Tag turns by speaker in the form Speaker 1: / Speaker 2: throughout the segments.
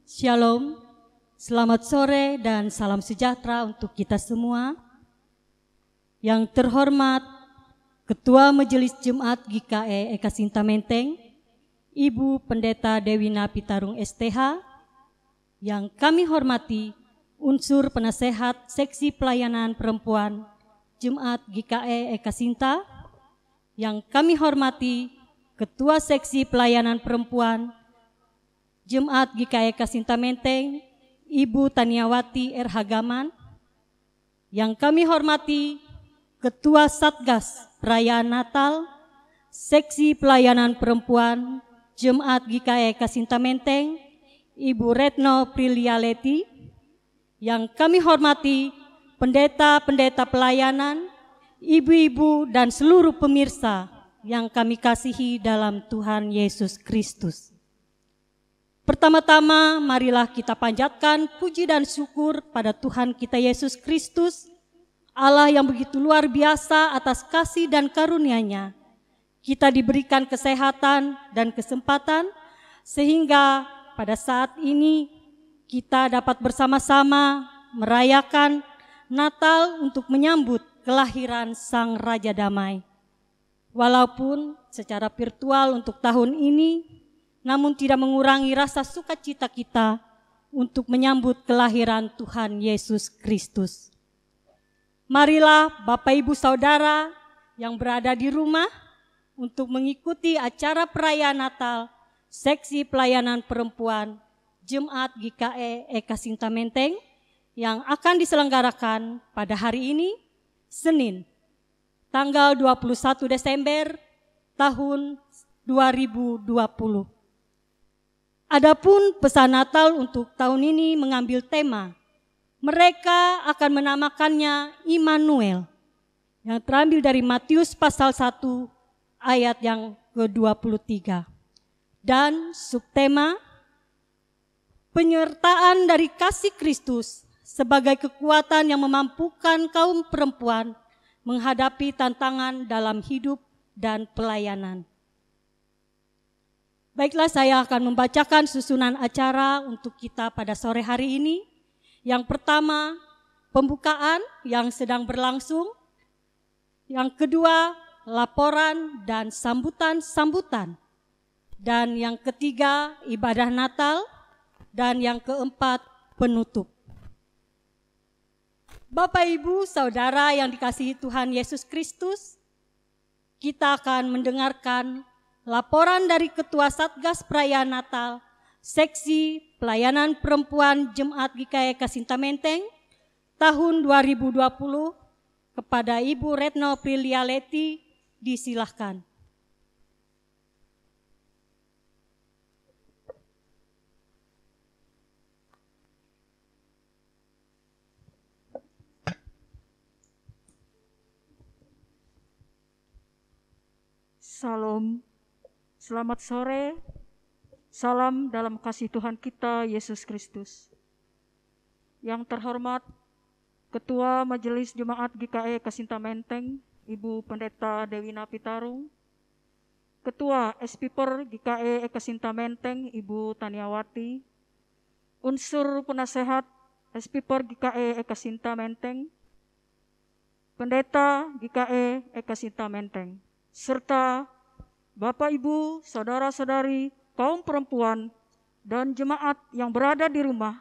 Speaker 1: Shalom, selamat sore dan salam sejahtera untuk kita semua. Yang terhormat Ketua Majelis Jemaat GKE Eka Sinta Menteng, Ibu Pendeta Dewina Pitarung STH, yang kami hormati unsur penasehat Seksi Pelayanan Perempuan Jemaat GKE Eka Sinta, yang kami hormati Ketua Seksi Pelayanan Perempuan Jemaat GKE Eka Sinta Menteng, Ibu Taniawati R. Hagaman, yang kami hormati Ketua Satgas Perayaan Natal Seksi Pelayanan Perempuan Jemaat GKE Eka Sinta Menteng, Ibu Retno Prilialeti, yang kami hormati pendeta-pendeta pelayanan, ibu-ibu dan seluruh pemirsa yang kami kasihi dalam Tuhan Yesus Kristus. Pertama-tama marilah kita panjatkan puji dan syukur pada Tuhan kita Yesus Kristus, Allah yang begitu luar biasa atas kasih dan karunia-Nya. Kita diberikan kesehatan dan kesempatan sehingga pada saat ini kita dapat bersama-sama merayakan Natal untuk menyambut kelahiran Sang Raja Damai. Walaupun secara virtual untuk tahun ini, namun tidak mengurangi rasa sukacita kita untuk menyambut kelahiran Tuhan Yesus Kristus. Marilah Bapak Ibu Saudara yang berada di rumah untuk mengikuti acara perayaan Natal Seksi Pelayanan Perempuan Jemaat GKE Eka Sinta Menteng yang akan diselenggarakan pada hari ini, Senin, tanggal 21 Desember tahun 2020. Adapun pesan Natal untuk tahun ini mengambil tema mereka akan menamakannya Immanuel, yang terambil dari Matius pasal 1 ayat yang ke-23. Dan subtema penyertaan dari kasih Kristus sebagai kekuatan yang memampukan kaum perempuan menghadapi tantangan dalam hidup dan pelayanan. Baiklah, saya akan membacakan susunan acara untuk kita pada sore hari ini. Yang pertama, pembukaan yang sedang berlangsung. Yang kedua, laporan dan sambutan-sambutan. Dan yang ketiga, ibadah Natal. Dan yang keempat, penutup. Bapak, Ibu, Saudara yang dikasihi Tuhan Yesus Kristus, kita akan mendengarkan laporan dari Ketua Satgas Perayaan Natal Seksi Pelayanan Perempuan Jemaat GKE Eka Sinta Menteng tahun 2020 kepada Ibu Retno Prilialeti. Disilahkan.
Speaker 2: Salam, selamat sore, salam dalam kasih Tuhan kita Yesus Kristus. Yang terhormat Ketua Majelis Jemaat GKE Eka Sinta Menteng, Ibu Pendeta Dewina Pitarung, Ketua SPPer GKE Eka Sinta Menteng, Ibu Taniawati, unsur penasehat SPPer GKE Eka Sinta Menteng, Pendeta GKE Eka Sinta Menteng, serta Bapak, Ibu, Saudara-saudari, kaum perempuan, dan jemaat yang berada di rumah,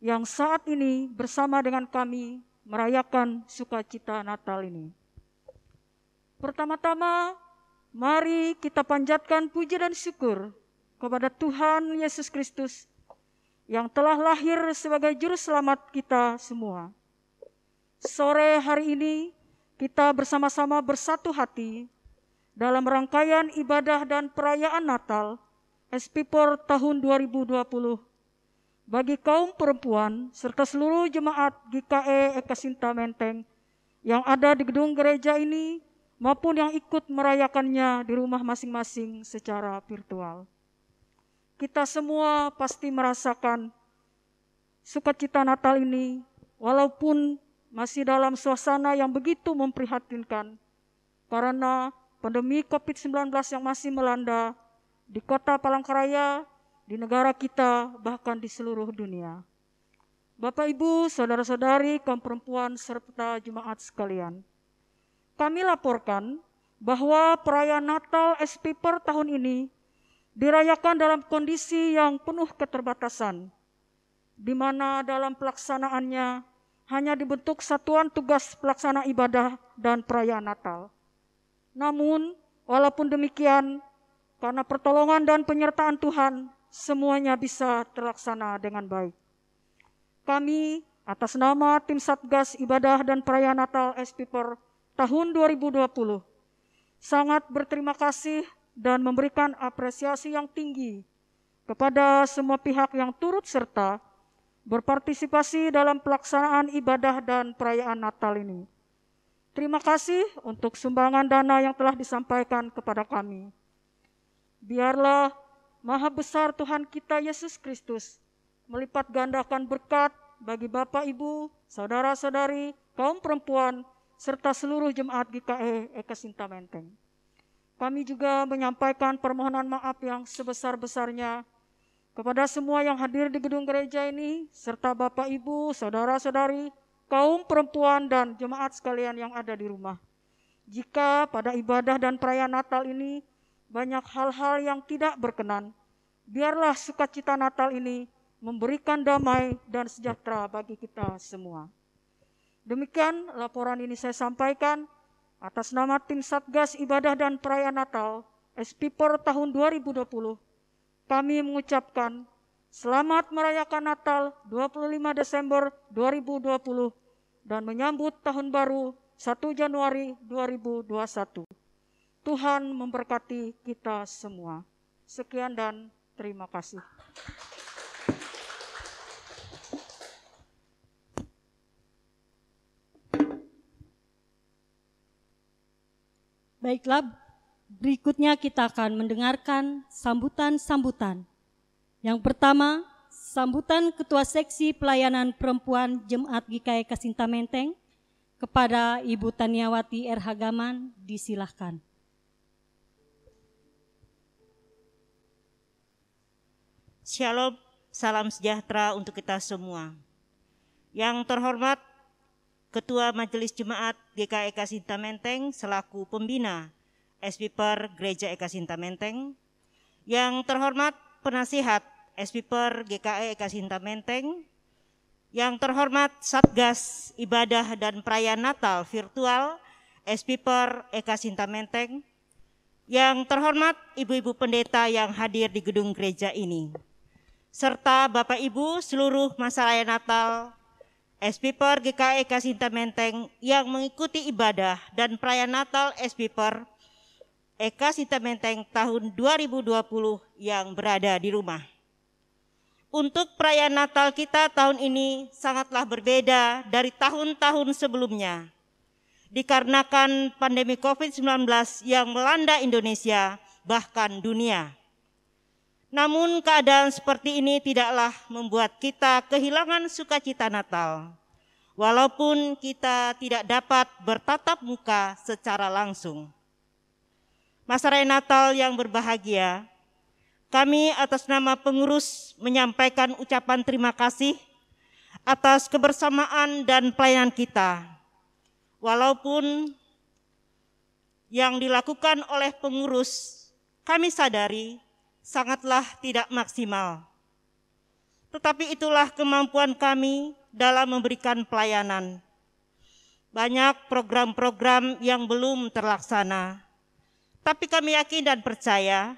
Speaker 2: yang saat ini bersama dengan kami merayakan sukacita Natal ini. Pertama-tama, mari kita panjatkan puji dan syukur kepada Tuhan Yesus Kristus yang telah lahir sebagai Juru Selamat kita semua. Sore hari ini kita bersama-sama bersatu hati dalam rangkaian ibadah dan perayaan Natal SPPer tahun 2020 bagi kaum perempuan serta seluruh jemaat GKE Eka Sinta Menteng yang ada di gedung gereja ini maupun yang ikut merayakannya di rumah masing-masing secara virtual. Kita semua pasti merasakan sukacita Natal ini walaupun masih dalam suasana yang begitu memprihatinkan karena pandemi COVID-19 yang masih melanda di kota Palangkaraya, di negara kita, bahkan di seluruh dunia. Bapak, Ibu, saudara-saudari, kaum perempuan, serta jemaat sekalian, kami laporkan bahwa perayaan Natal SPPER tahun ini dirayakan dalam kondisi yang penuh keterbatasan, di mana dalam pelaksanaannya hanya dibentuk satuan tugas pelaksana ibadah dan perayaan Natal. Namun, walaupun demikian, karena pertolongan dan penyertaan Tuhan, semuanya bisa terlaksana dengan baik. Kami atas nama tim Satgas Ibadah dan Perayaan Natal SPPER tahun 2020 sangat berterima kasih dan memberikan apresiasi yang tinggi kepada semua pihak yang turut serta berpartisipasi dalam pelaksanaan ibadah dan perayaan Natal ini. Terima kasih untuk sumbangan dana yang telah disampaikan kepada kami. Biarlah Maha Besar Tuhan kita Yesus Kristus melipat gandakan berkat bagi Bapak, Ibu, saudara-saudari, kaum perempuan, serta seluruh jemaat GKE Eka Sinta Menteng. Kami juga menyampaikan permohonan maaf yang sebesar-besarnya kepada semua yang hadir di gedung gereja ini, serta Bapak, Ibu, saudara-saudari, kaum perempuan, dan jemaat sekalian yang ada di rumah. Jika pada ibadah dan perayaan Natal ini banyak hal-hal yang tidak berkenan, biarlah sukacita Natal ini memberikan damai dan sejahtera bagi kita semua. Demikian laporan ini saya sampaikan atas nama tim Satgas Ibadah dan Perayaan Natal SPPER tahun 2020. Kami mengucapkan selamat merayakan Natal 25 Desember 2020 dan menyambut tahun baru 1 Januari 2021. Tuhan memberkati kita semua. Sekian dan terima kasih.
Speaker 1: Baiklah, berikutnya kita akan mendengarkan sambutan-sambutan. Yang pertama, sambutan Ketua Seksi Pelayanan Perempuan Jemaat GKE Eka Sinta Menteng kepada Ibu Taniawati R. Hagaman, disilahkan.
Speaker 3: Shalom, salam sejahtera untuk kita semua. Yang terhormat Ketua Majelis Jemaat GKE Eka Sinta Menteng selaku pembina SPPER Gereja Eka Sinta Menteng. Yang terhormat Penasihat SPPER GKE Eka Sinta Menteng. Yang terhormat Satgas Ibadah dan Perayaan Natal Virtual SPPER Eka Sinta Menteng. Yang terhormat ibu-ibu pendeta yang hadir di gedung gereja ini, serta Bapak Ibu seluruh masa raya Natal SPPER GKE Eka Sinta Menteng yang mengikuti ibadah dan perayaan Natal SPPER Eka Sinta Menteng tahun 2020 yang berada di rumah. Untuk perayaan Natal kita tahun ini sangatlah berbeda dari tahun-tahun sebelumnya, dikarenakan pandemi COVID-19 yang melanda Indonesia bahkan dunia. Namun keadaan seperti ini tidaklah membuat kita kehilangan sukacita Natal, walaupun kita tidak dapat bertatap muka secara langsung. Masa raya Natal yang berbahagia, kami atas nama pengurus menyampaikan ucapan terima kasih atas kebersamaan dan pelayanan kita. Walaupun yang dilakukan oleh pengurus kami sadari sangatlah tidak maksimal. Tetapi itulah kemampuan kami dalam memberikan pelayanan. Banyak program-program yang belum terlaksana. Tapi kami yakin dan percaya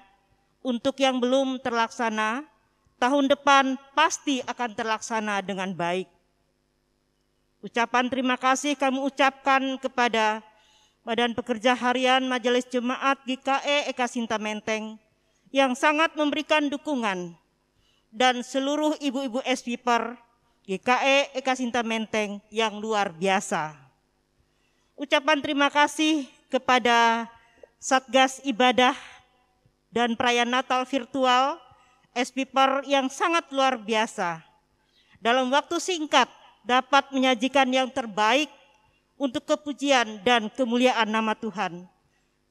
Speaker 3: untuk yang belum terlaksana, tahun depan pasti akan terlaksana dengan baik. Ucapan terima kasih kami ucapkan kepada Badan Pekerja Harian Majelis Jemaat GKE Eka Sinta Menteng yang sangat memberikan dukungan, dan seluruh ibu-ibu SPPER GKE Eka Sinta Menteng yang luar biasa. Ucapan terima kasih kepada Satgas Ibadah dan Perayaan Natal Virtual SPPER yang sangat luar biasa. Dalam waktu singkat dapat menyajikan yang terbaik untuk kepujian dan kemuliaan nama Tuhan,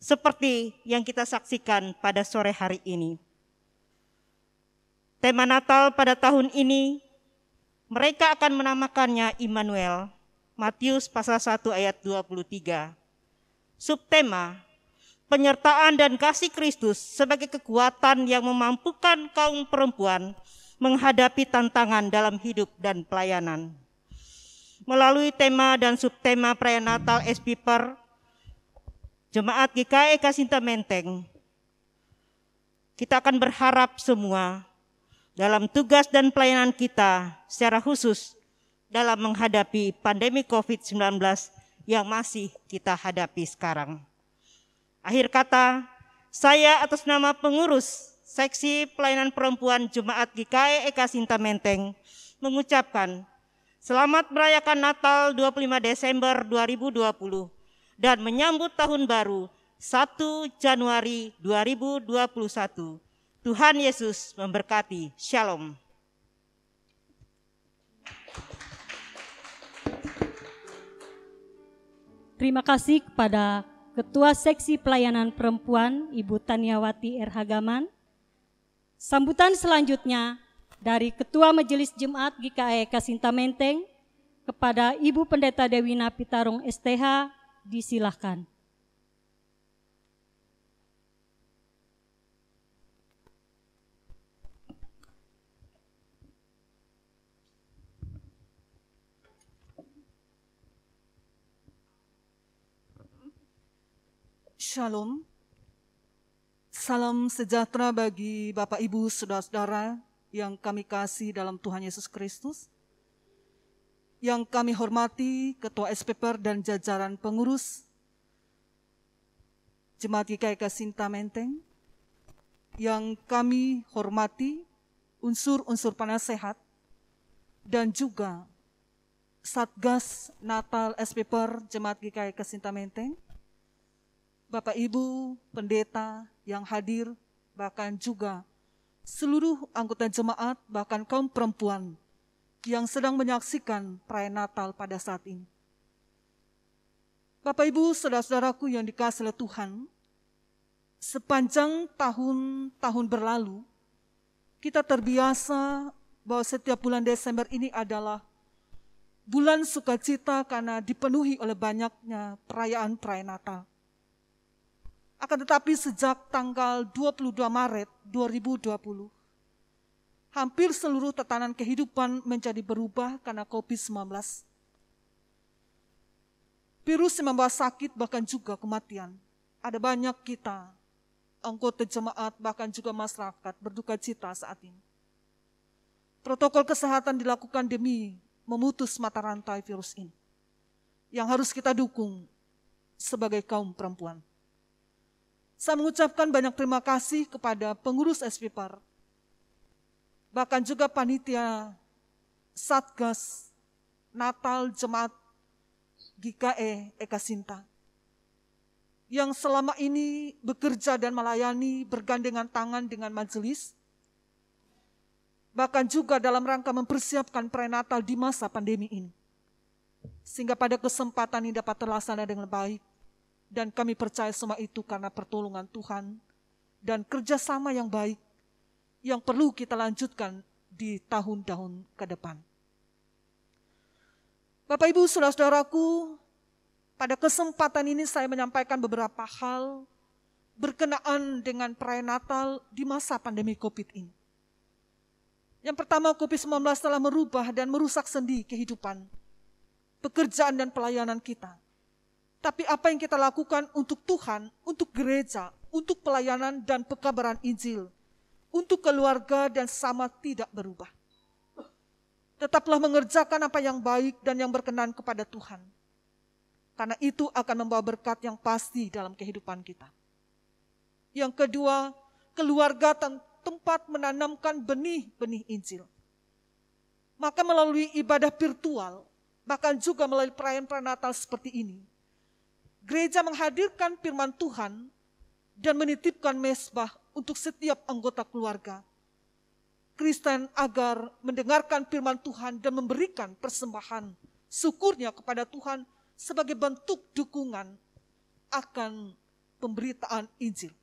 Speaker 3: seperti yang kita saksikan pada sore hari ini. Tema Natal pada tahun ini, mereka akan menamakannya Immanuel, Matius pasal 1 ayat 23. Subtema, penyertaan dan kasih Kristus sebagai kekuatan yang memampukan kaum perempuan menghadapi tantangan dalam hidup dan pelayanan. Melalui tema dan subtema perayaan Natal SPPER, Jemaat GKI Kasinta Menteng, kita akan berharap semua dalam tugas dan pelayanan kita secara khusus dalam menghadapi pandemi COVID-19 yang masih kita hadapi sekarang. Akhir kata, saya atas nama pengurus Seksi Pelayanan Perempuan Jemaat GKI Kasinta Menteng mengucapkan selamat merayakan Natal 25 Desember 2020 dan menyambut tahun baru 1 Januari 2021. Tuhan Yesus memberkati. Shalom.
Speaker 1: Terima kasih kepada Ketua Seksi Pelayanan Perempuan, Ibu Taniawati R. Hagaman. Sambutan selanjutnya dari Ketua Majelis Jemaat GKI Kasinta Menteng kepada Ibu Pendeta Dewina Pitarung STH, disilahkan.
Speaker 4: Shalom, salam sejahtera bagi Bapak Ibu Saudara-saudara yang kami kasih dalam Tuhan Yesus Kristus. Yang kami hormati Ketua SPPER dan jajaran pengurus Jemaat GKI Kasinta Menteng. Yang kami hormati unsur-unsur penasehat dan juga Satgas Natal SPPER Jemaat GKI Kasinta Menteng. Bapak Ibu pendeta yang hadir, bahkan juga seluruh anggota jemaat, bahkan kaum perempuan yang sedang menyaksikan perayaan Natal pada saat ini. Bapak Ibu, saudara-saudaraku yang dikasihi oleh Tuhan, sepanjang tahun-tahun berlalu, kita terbiasa bahwa setiap bulan Desember ini adalah bulan sukacita karena dipenuhi oleh banyaknya perayaan-perayaan Natal. Akan tetapi sejak tanggal 22 Maret 2020, hampir seluruh tatanan kehidupan menjadi berubah karena COVID-19. Virus yang membawa sakit bahkan juga kematian. Ada banyak kita, anggota jemaat bahkan juga masyarakat berduka cita saat ini. Protokol kesehatan dilakukan demi memutus mata rantai virus ini, yang harus kita dukung sebagai kaum perempuan. Saya mengucapkan banyak terima kasih kepada pengurus SPPER, bahkan juga panitia Satgas Natal Jemaat GKI Kasinta, yang selama ini bekerja dan melayani bergandengan tangan dengan majelis, bahkan juga dalam rangka mempersiapkan perayaan Natal di masa pandemi ini, sehingga pada kesempatan ini dapat terlaksana dengan baik. Dan kami percaya semua itu karena pertolongan Tuhan dan kerjasama yang baik yang perlu kita lanjutkan di tahun-tahun ke depan. Bapak Ibu saudara-saudaraku, pada kesempatan ini saya menyampaikan beberapa hal berkenaan dengan perayaan Natal di masa pandemi COVID ini. Yang pertama, COVID-19 telah merubah dan merusak sendi kehidupan, pekerjaan dan pelayanan kita. Tapi apa yang kita lakukan untuk Tuhan, untuk gereja, untuk pelayanan dan pekabaran Injil, untuk keluarga dan sama tidak berubah. Tetaplah mengerjakan apa yang baik dan yang berkenan kepada Tuhan. Karena itu akan membawa berkat yang pasti dalam kehidupan kita. Yang kedua, keluarga tempat menanamkan benih-benih Injil. Maka melalui ibadah virtual, bahkan juga melalui perayaan Natal seperti ini, gereja menghadirkan firman Tuhan dan menitipkan mezbah untuk setiap anggota keluarga Kristen agar mendengarkan firman Tuhan dan memberikan persembahan syukurnya kepada Tuhan sebagai bentuk dukungan akan pemberitaan Injil.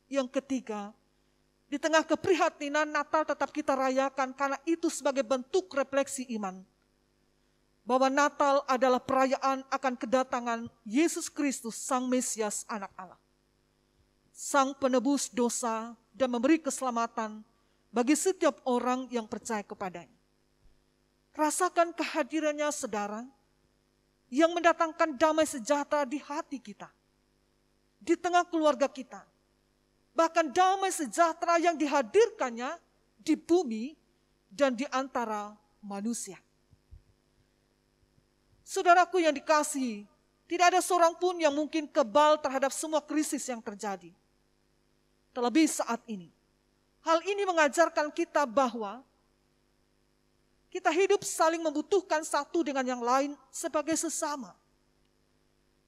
Speaker 4: Yang ketiga, Di tengah keprihatinan, Natal tetap kita rayakan karena itu sebagai bentuk refleksi iman. Bahwa Natal adalah perayaan akan kedatangan Yesus Kristus, Sang Mesias, Anak Allah. Sang penebus dosa dan memberi keselamatan bagi setiap orang yang percaya kepadanya. Rasakan kehadirannya, saudara, yang mendatangkan damai sejahtera di hati kita, di tengah keluarga kita. Bahkan damai sejahtera yang dihadirkannya di bumi dan di antara manusia. Saudaraku yang dikasihi, tidak ada seorang pun yang mungkin kebal terhadap semua krisis yang terjadi. Terlebih saat ini. Hal ini mengajarkan kita bahwa kita hidup saling membutuhkan satu dengan yang lain sebagai sesama.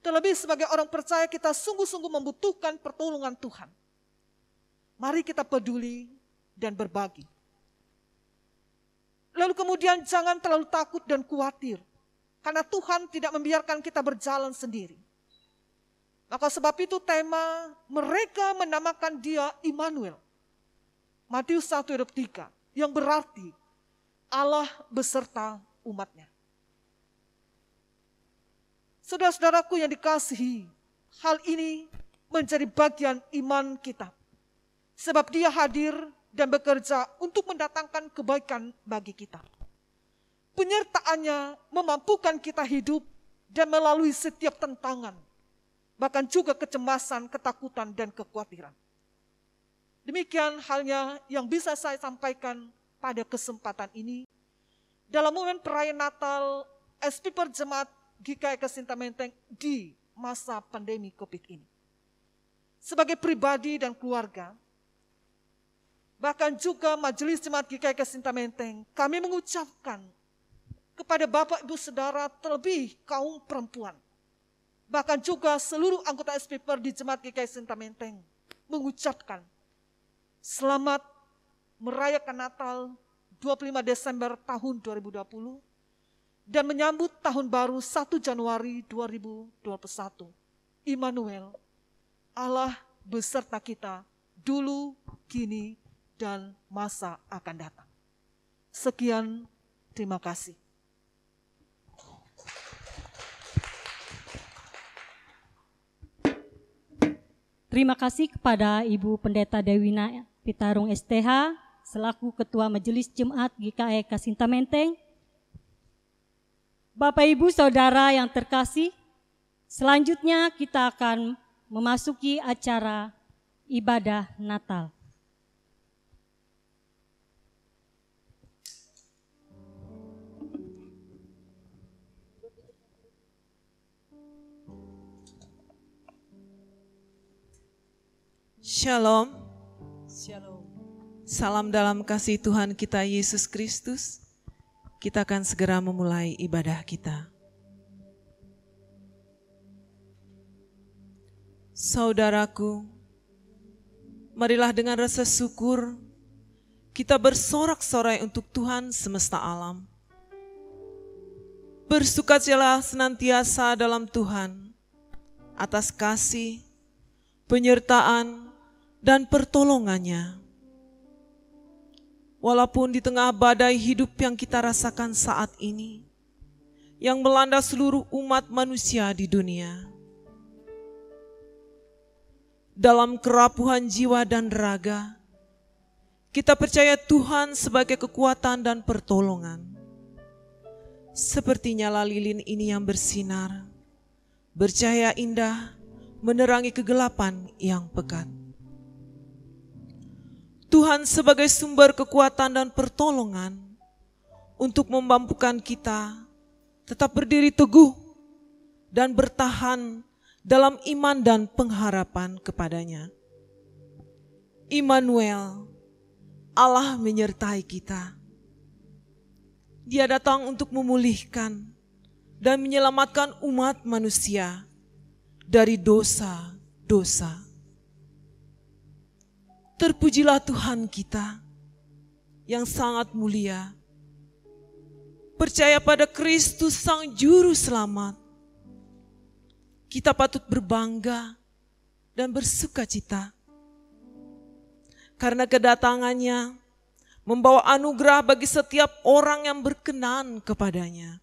Speaker 4: Terlebih sebagai orang percaya kita sungguh-sungguh membutuhkan pertolongan Tuhan. Mari kita peduli dan berbagi. Lalu kemudian jangan terlalu takut dan khawatir. Karena Tuhan tidak membiarkan kita berjalan sendiri. Maka sebab itu tema mereka menamakan dia Immanuel. Matius 1:3 yang berarti Allah beserta umatnya. Saudara-saudaraku yang dikasihi, hal ini menjadi bagian iman kita. Sebab dia hadir dan bekerja untuk mendatangkan kebaikan bagi kita. Penyertaannya memampukan kita hidup dan melalui setiap tantangan, bahkan juga kecemasan, ketakutan, dan kekhawatiran. Demikian halnya yang bisa saya sampaikan pada kesempatan ini dalam momen perayaan Natal SPPer Jemaat GKI Kasinta Menteng di masa pandemi COVID ini. Sebagai pribadi dan keluarga, bahkan juga Majelis Jemaat GKI Kasinta Menteng, kami mengucapkan kepada Bapak, Ibu, Saudara, terlebih kaum perempuan, bahkan juga seluruh anggota SPPer di Jemaat GKI Kasinta Menteng, mengucapkan selamat merayakan Natal 25 Desember tahun 2020 dan menyambut tahun baru 1 Januari 2021. Immanuel, Allah beserta kita dulu, kini, dan masa akan datang. Sekian, terima kasih.
Speaker 1: Terima kasih kepada Ibu Pendeta Dewina Pitarung STH selaku Ketua Majelis Jemaat GKI Kasinta Menteng. Bapak Ibu Saudara yang terkasih, selanjutnya kita akan memasuki acara ibadah Natal.
Speaker 5: Shalom. Shalom. Salam dalam kasih Tuhan kita Yesus Kristus. Kita akan segera memulai ibadah kita. Saudaraku, marilah dengan rasa syukur kita bersorak-sorai untuk Tuhan semesta alam. Bersukacitalah senantiasa dalam Tuhan atas kasih, penyertaan, dan pertolongannya. Walaupun di tengah badai hidup yang kita rasakan saat ini, yang melanda seluruh umat manusia di dunia, dalam kerapuhan jiwa dan raga, kita percaya Tuhan sebagai kekuatan dan pertolongan. Seperti nyala lilin ini yang bersinar, bercahaya indah, menerangi kegelapan yang pekat. Tuhan sebagai sumber kekuatan dan pertolongan untuk memampukan kita tetap berdiri teguh dan bertahan dalam iman dan pengharapan kepadanya. Immanuel, Allah menyertai kita. Dia datang untuk memulihkan dan menyelamatkan umat manusia dari dosa-dosa. Terpujilah Tuhan kita yang sangat mulia. Percaya pada Kristus Sang Juru Selamat. Kita patut berbangga dan bersukacita. karena kedatangannya membawa anugerah bagi setiap orang yang berkenan kepadanya.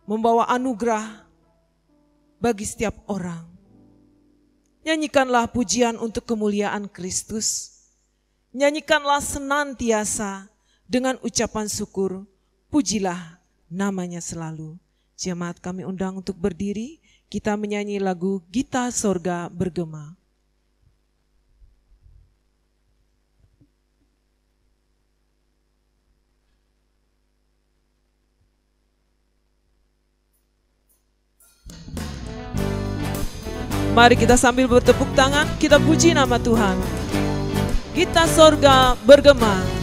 Speaker 5: Membawa anugerah bagi setiap orang. Nyanyikanlah pujian untuk kemuliaan Kristus. Nyanyikanlah senantiasa dengan ucapan syukur. Pujilah namanya selalu. Jemaat kami undang untuk berdiri. Kita menyanyi lagu Gita Sorga Bergema. Mari kita sambil bertepuk tangan, kita puji nama Tuhan. Gita Sorga Bergema.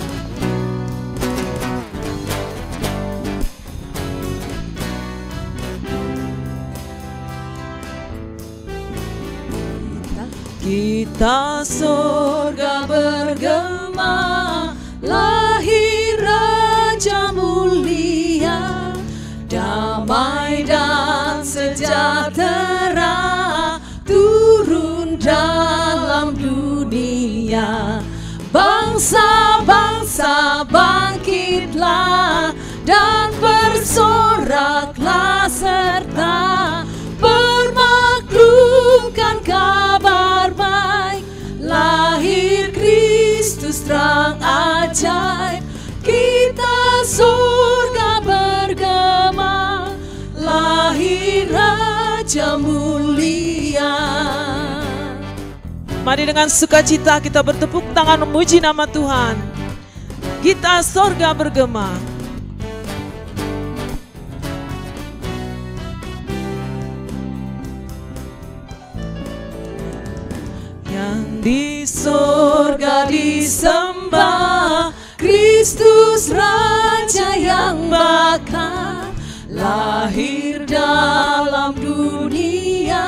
Speaker 5: Gita sorga bergema, lahir Raja mulia, damai dan sejahtera turun dalam dunia. Bangsa-bangsa bangkitlah dan bersoraklah serta bermaklumkan kabar baik. Lahir Kristus terang ajaib, kita surga bergema, lahir Raja mulia. Mari dengan sukacita kita bertepuk tangan memuji nama Tuhan. Gita sorga bergema. Yang di sorga disembah, Kristus Raja yang bakal lahir dalam dunia,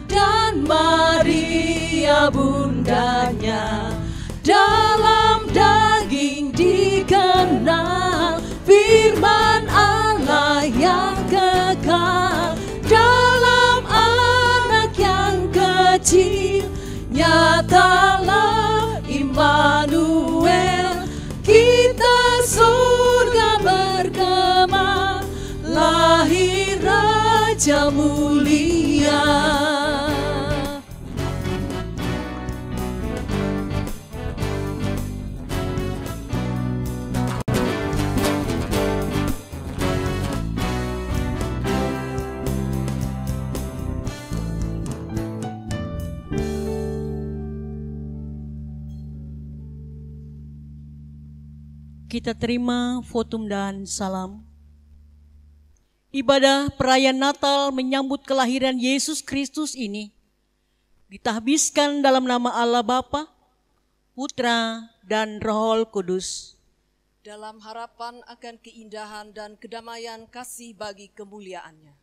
Speaker 5: dan Maria bundanya dalam daging dikenal, firman Allah yang kekal dalam anak yang kecil. Nyatalah Immanuel, kita surga bergema, lahir Raja mulia.
Speaker 1: Kita terima votum dan salam. Ibadah perayaan Natal menyambut kelahiran Yesus Kristus ini ditahbiskan dalam nama Allah Bapa, Putra, dan Roh Kudus.
Speaker 6: Dalam harapan akan keindahan dan kedamaian kasih bagi kemuliaannya.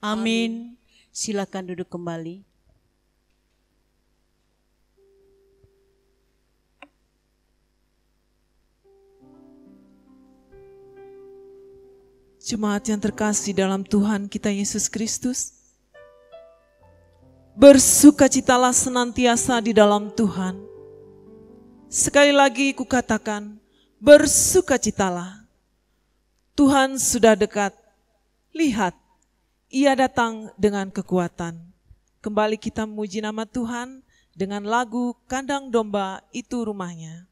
Speaker 1: Amin. Silakan duduk kembali.
Speaker 5: Jemaat yang terkasih dalam Tuhan kita Yesus Kristus, bersukacitalah senantiasa di dalam Tuhan. Sekali lagi kukatakan, bersukacitalah. Tuhan sudah dekat. Lihat, Ia datang dengan kekuatan. Kembali kita memuji nama Tuhan dengan lagu Kandang Domba Itu Rumahnya.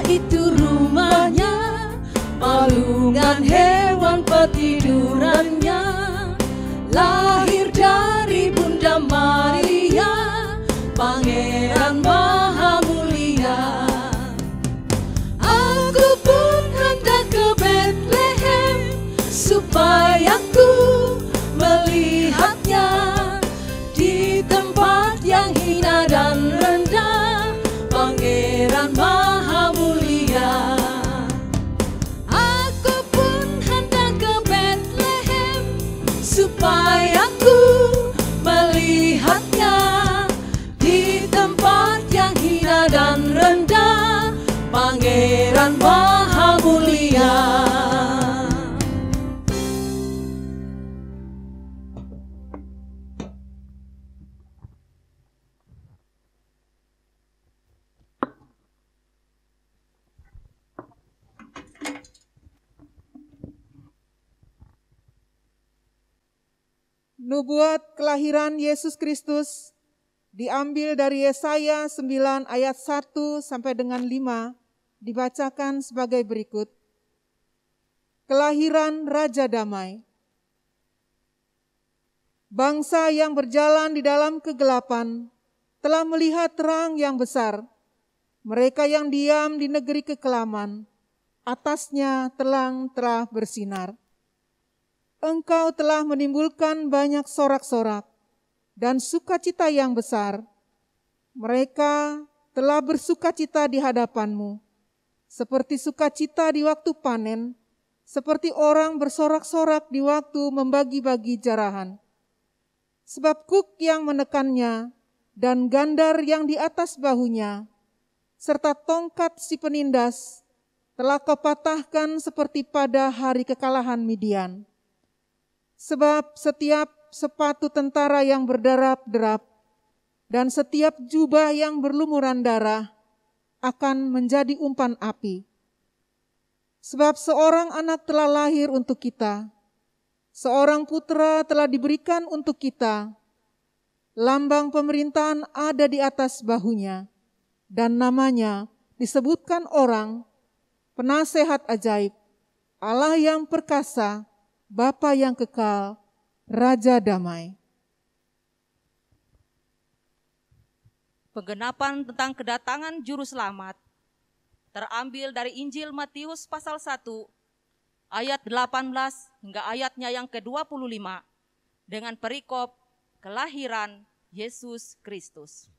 Speaker 6: Itu rumahnya, palungan hewan petidurannya, lahir dari Bunda Maria, Pangeran Maha Mulia. Aku pun hendak ke Bethlehem supaya ku melihatnya di tempat yang hina dan rendah, Pangeran Maha Mulia. Aku pun hendak
Speaker 7: Nubuat kelahiran Yesus Kristus diambil dari Yesaya 9 ayat 1 sampai dengan 5 dibacakan sebagai berikut. Kelahiran Raja Damai. Bangsa yang berjalan di dalam kegelapan telah melihat terang yang besar. Mereka yang diam di negeri kekelaman, atasnya terang telah bersinar. Engkau telah menimbulkan banyak sorak-sorak dan sukacita yang besar. Mereka telah bersukacita di hadapanmu, seperti sukacita di waktu panen, seperti orang bersorak-sorak di waktu membagi-bagi jarahan. Sebab kuk yang menekannya dan gandar yang di atas bahunya, serta tongkat si penindas telah kau patahkan seperti pada hari kekalahan Midian. Sebab setiap sepatu tentara yang berderap-derap dan setiap jubah yang berlumuran darah akan menjadi umpan api. Sebab seorang anak telah lahir untuk kita, seorang putra telah diberikan untuk kita, lambang pemerintahan ada di atas bahunya, dan namanya disebutkan orang, Penasehat Ajaib, Allah yang perkasa, Bapa yang kekal, Raja Damai.
Speaker 8: Penggenapan tentang kedatangan Juru Selamat terambil dari Injil Matius pasal 1 ayat 18 hingga ayatnya yang ke-25 dengan perikop kelahiran Yesus Kristus.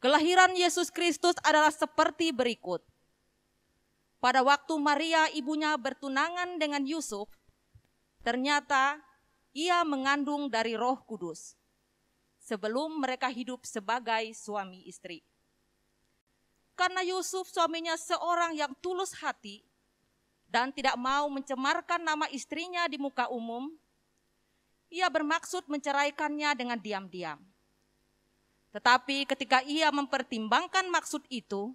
Speaker 8: Kelahiran Yesus Kristus adalah seperti berikut. Pada waktu Maria ibunya bertunangan dengan Yusuf, ternyata ia mengandung dari Roh Kudus sebelum mereka hidup sebagai suami istri. Karena Yusuf suaminya seorang yang tulus hati dan tidak mau mencemarkan nama istrinya di muka umum, ia bermaksud menceraikannya dengan diam-diam. Tetapi ketika ia mempertimbangkan maksud itu,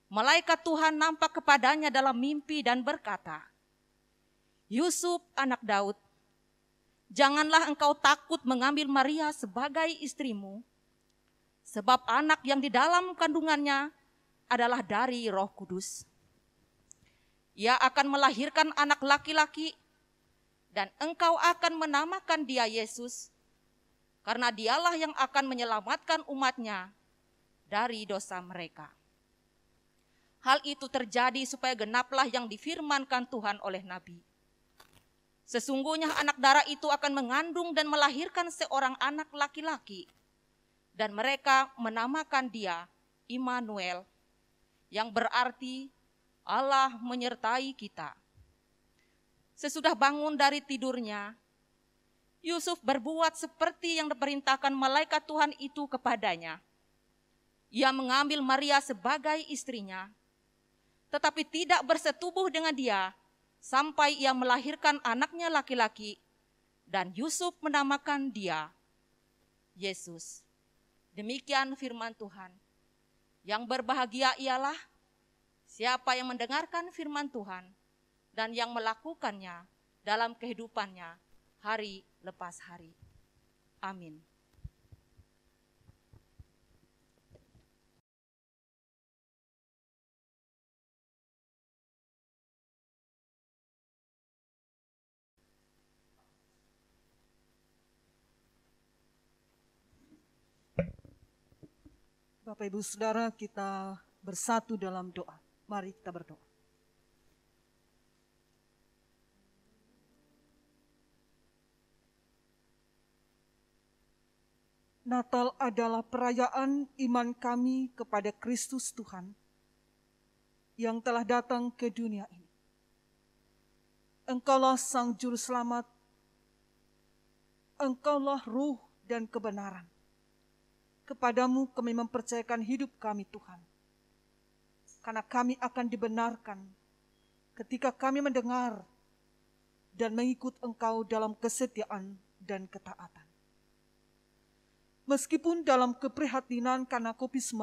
Speaker 8: malaikat Tuhan nampak kepadanya dalam mimpi dan berkata, Yusuf anak Daud, janganlah engkau takut mengambil Maria sebagai istrimu, sebab anak yang di dalam kandungannya adalah dari Roh Kudus. Ia akan melahirkan anak laki-laki, dan engkau akan menamakan dia Yesus, karena dialah yang akan menyelamatkan umatnya dari dosa mereka. Hal itu terjadi supaya genaplah yang difirmankan Tuhan oleh Nabi. Sesungguhnya anak darah itu akan mengandung dan melahirkan seorang anak laki-laki, dan mereka menamakan dia Immanuel, yang berarti Allah menyertai kita. Sesudah bangun dari tidurnya, Yusuf berbuat seperti yang diperintahkan malaikat Tuhan itu kepadanya. Ia mengambil Maria sebagai istrinya, tetapi tidak bersetubuh dengan dia sampai ia melahirkan anaknya laki-laki, dan Yusuf menamakan dia Yesus. Demikian firman Tuhan. Yang berbahagia ialah siapa yang mendengarkan firman Tuhan dan yang melakukannya dalam kehidupannya hari lepas hari. Amin.
Speaker 4: Bapak Ibu Saudara, kita bersatu dalam doa. Mari kita berdoa. Natal adalah perayaan iman kami kepada Kristus Tuhan yang telah datang ke dunia ini. Engkaulah Sang Juru Selamat, Engkaulah Ruh dan kebenaran. Kepadamu kami mempercayakan hidup kami Tuhan. Karena kami akan dibenarkan ketika kami mendengar dan mengikut Engkau dalam kesetiaan dan ketaatan. Meskipun dalam keprihatinan karena COVID-19,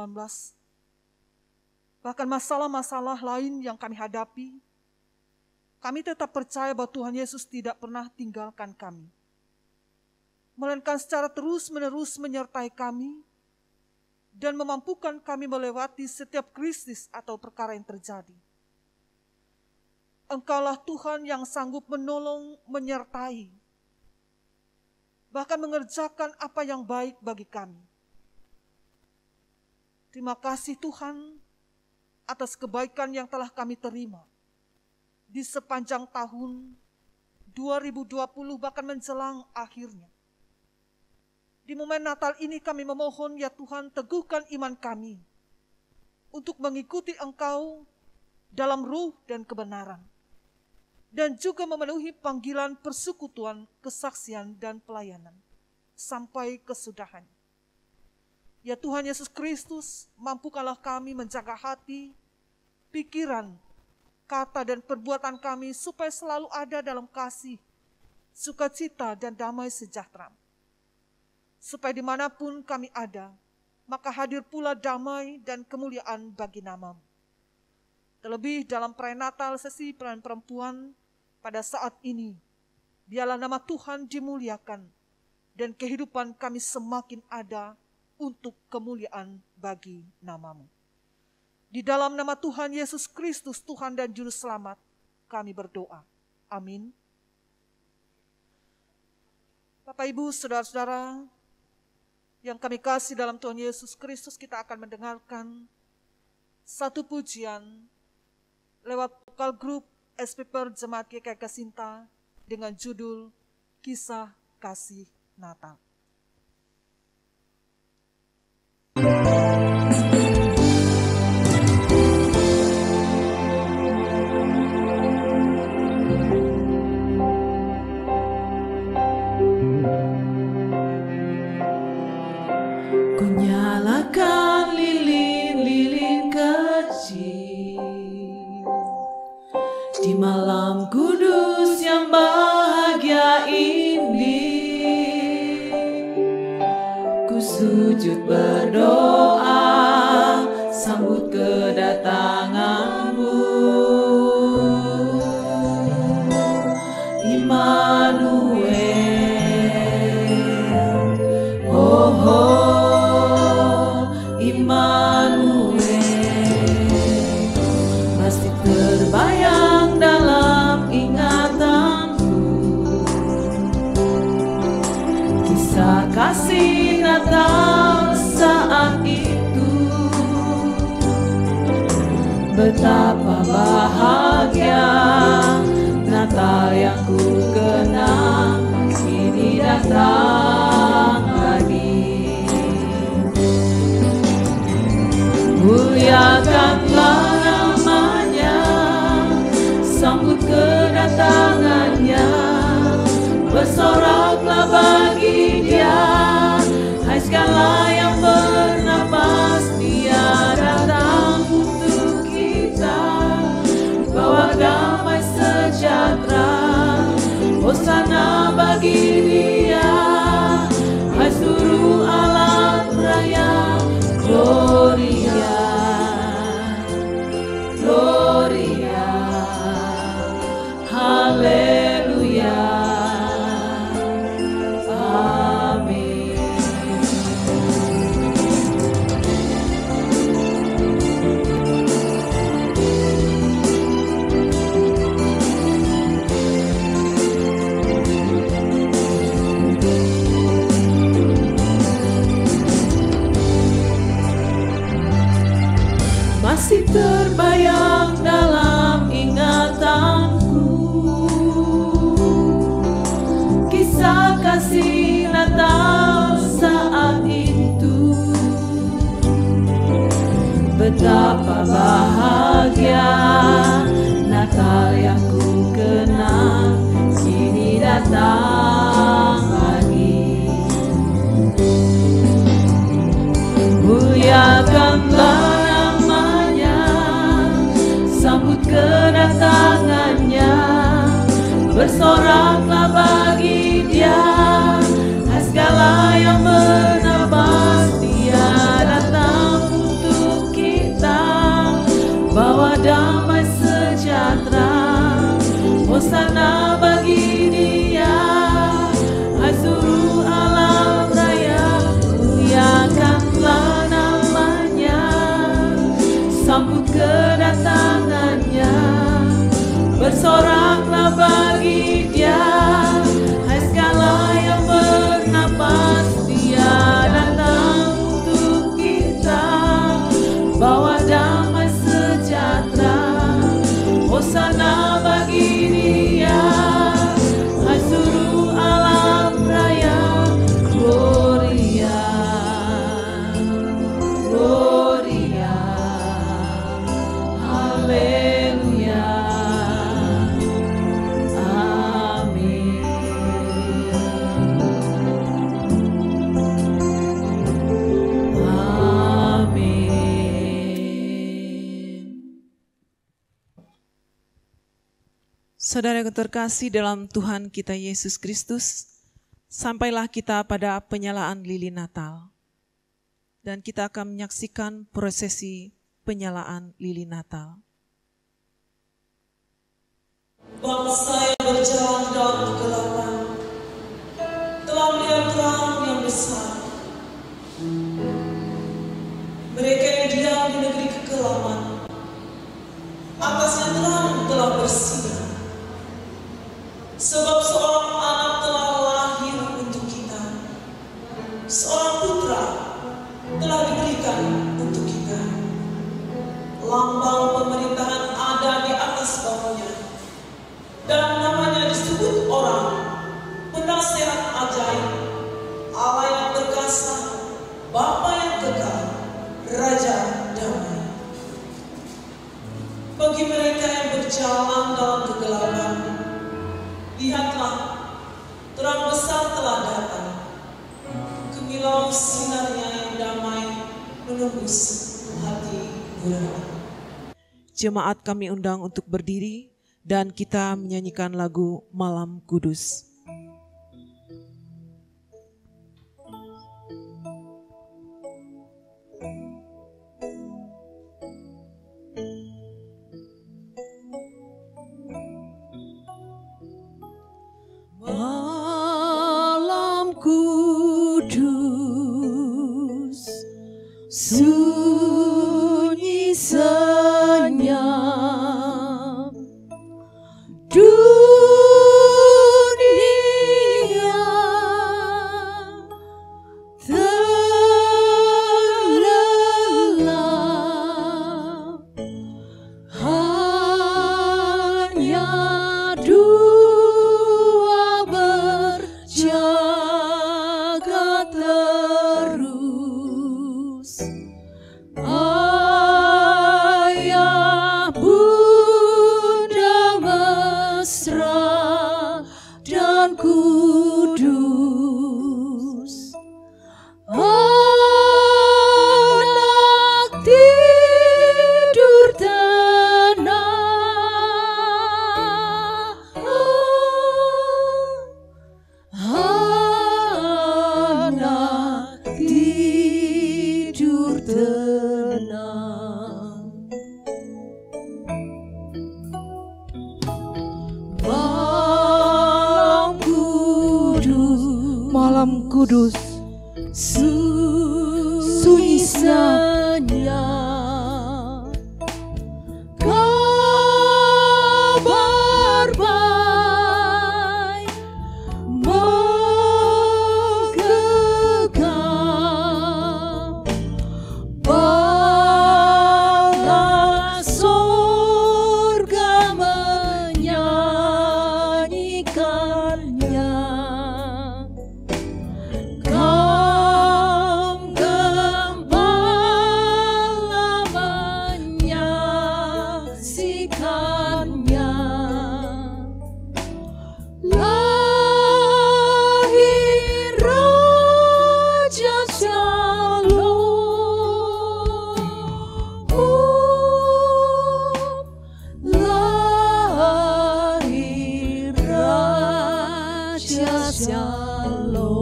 Speaker 4: bahkan masalah-masalah lain yang kami hadapi, kami tetap percaya bahwa Tuhan Yesus tidak pernah tinggalkan kami. melainkan secara terus-menerus menyertai kami dan memampukan kami melewati setiap krisis atau perkara yang terjadi. Engkaulah Tuhan yang sanggup menolong, menyertai, bahkan mengerjakan apa yang baik bagi kami. Terima kasih Tuhan atas kebaikan yang telah kami terima di sepanjang tahun 2020 bahkan menjelang akhirnya. Di momen Natal ini kami memohon ya Tuhan, teguhkan iman kami untuk mengikuti Engkau dalam ruh dan kebenaran, dan juga memenuhi panggilan persekutuan, kesaksian, dan pelayanan sampai kesudahan. Ya Tuhan Yesus Kristus, mampukanlah kami menjaga hati, pikiran, kata, dan perbuatan kami supaya selalu ada dalam kasih, sukacita, dan damai sejahtera. Supaya dimanapun kami ada, maka hadir pula damai dan kemuliaan bagi nama-Mu. Terlebih dalam perayaan Natal sesi perayaan perempuan pada saat ini, biarlah nama Tuhan dimuliakan dan kehidupan kami semakin ada untuk kemuliaan bagi nama-Mu. Di dalam nama Tuhan Yesus Kristus, Tuhan dan Juru Selamat, kami berdoa. Amin. Bapak, Ibu, Saudara-saudara yang kami kasih dalam Tuhan Yesus Kristus, kita akan mendengarkan satu pujian lewat vokal grup SPPR Jemaat GKI Kasinta dengan judul Kisah Kasih Natal.
Speaker 5: Ku nyalakan lilin-lilin kecil di malam kudus yang bahagia ini. Ku sujud berdoa sambut kedatangan-Mu, Immanuel. Oh, oh, Immanuel. Masih terbayang dalam ingatanku kisah kasih Natal saat itu. Betapa bahagia Natal yang ku kenang kini datang lagi. Muliakanlah namanya, sambut kedatangannya, bersoraklah bagi Dia. Hai segala yang bernapas, Dia datang untuk kita, bawa damai sejahtera. Hosana bagi Dia, hai seluruh alam raya. Gloria, Gloria, Haleluya, Amin. Masih terbayang dalam ingatanku kisah kasih Natal saat itu. Betapa bahagia Natal yang ku kenang kini datang lagi. Muliakanlah sambut kedatangannya, bersoraklah bagi Dia. Hai segala yang bernapas, Dia datang untuk kita, bawa damai sejahtera. Saudara yang terkasih dalam Tuhan kita Yesus Kristus, sampailah kita pada penyalaan lilin Natal. Dan kita akan menyaksikan prosesi penyalaan lilin Natal.
Speaker 9: Bangsa yang berjalan dalam kegelapan telah melihat terang yang besar. Mereka yang diam di negeri kekelaman, atasnya terang telah bersinar. Sebab seorang anak telah lahir untuk kita, seorang putra telah diberikan untuk kita. Lambang pemerintahan ada di atas baunya, dan namanya disebut orang Penasehat Ajaib, Allah yang perkasa, Bapa yang kekal, Raja damai. Bagi mereka yang berjalan dalam kegelapan, lihatlah, terang besar telah datang. Kemilau sinarnya yang damai menembus hati nurani.
Speaker 5: Jemaat kami undang untuk berdiri dan kita menyanyikan lagu Malam Kudus.
Speaker 10: Malam kudus, sunyi senyap, dunia terlelap, hanya dua berjaga terus. Ayah bunda mesra dan kudus. Anak tidur tenang, anak tidur tenang. Malam kudus, sunyi senyap, kabar baik menggegam, bala surga menyanyikannya. Kaum gembala menyaksikannya. Lahir Raja Shalom, lahir Raja Shalom.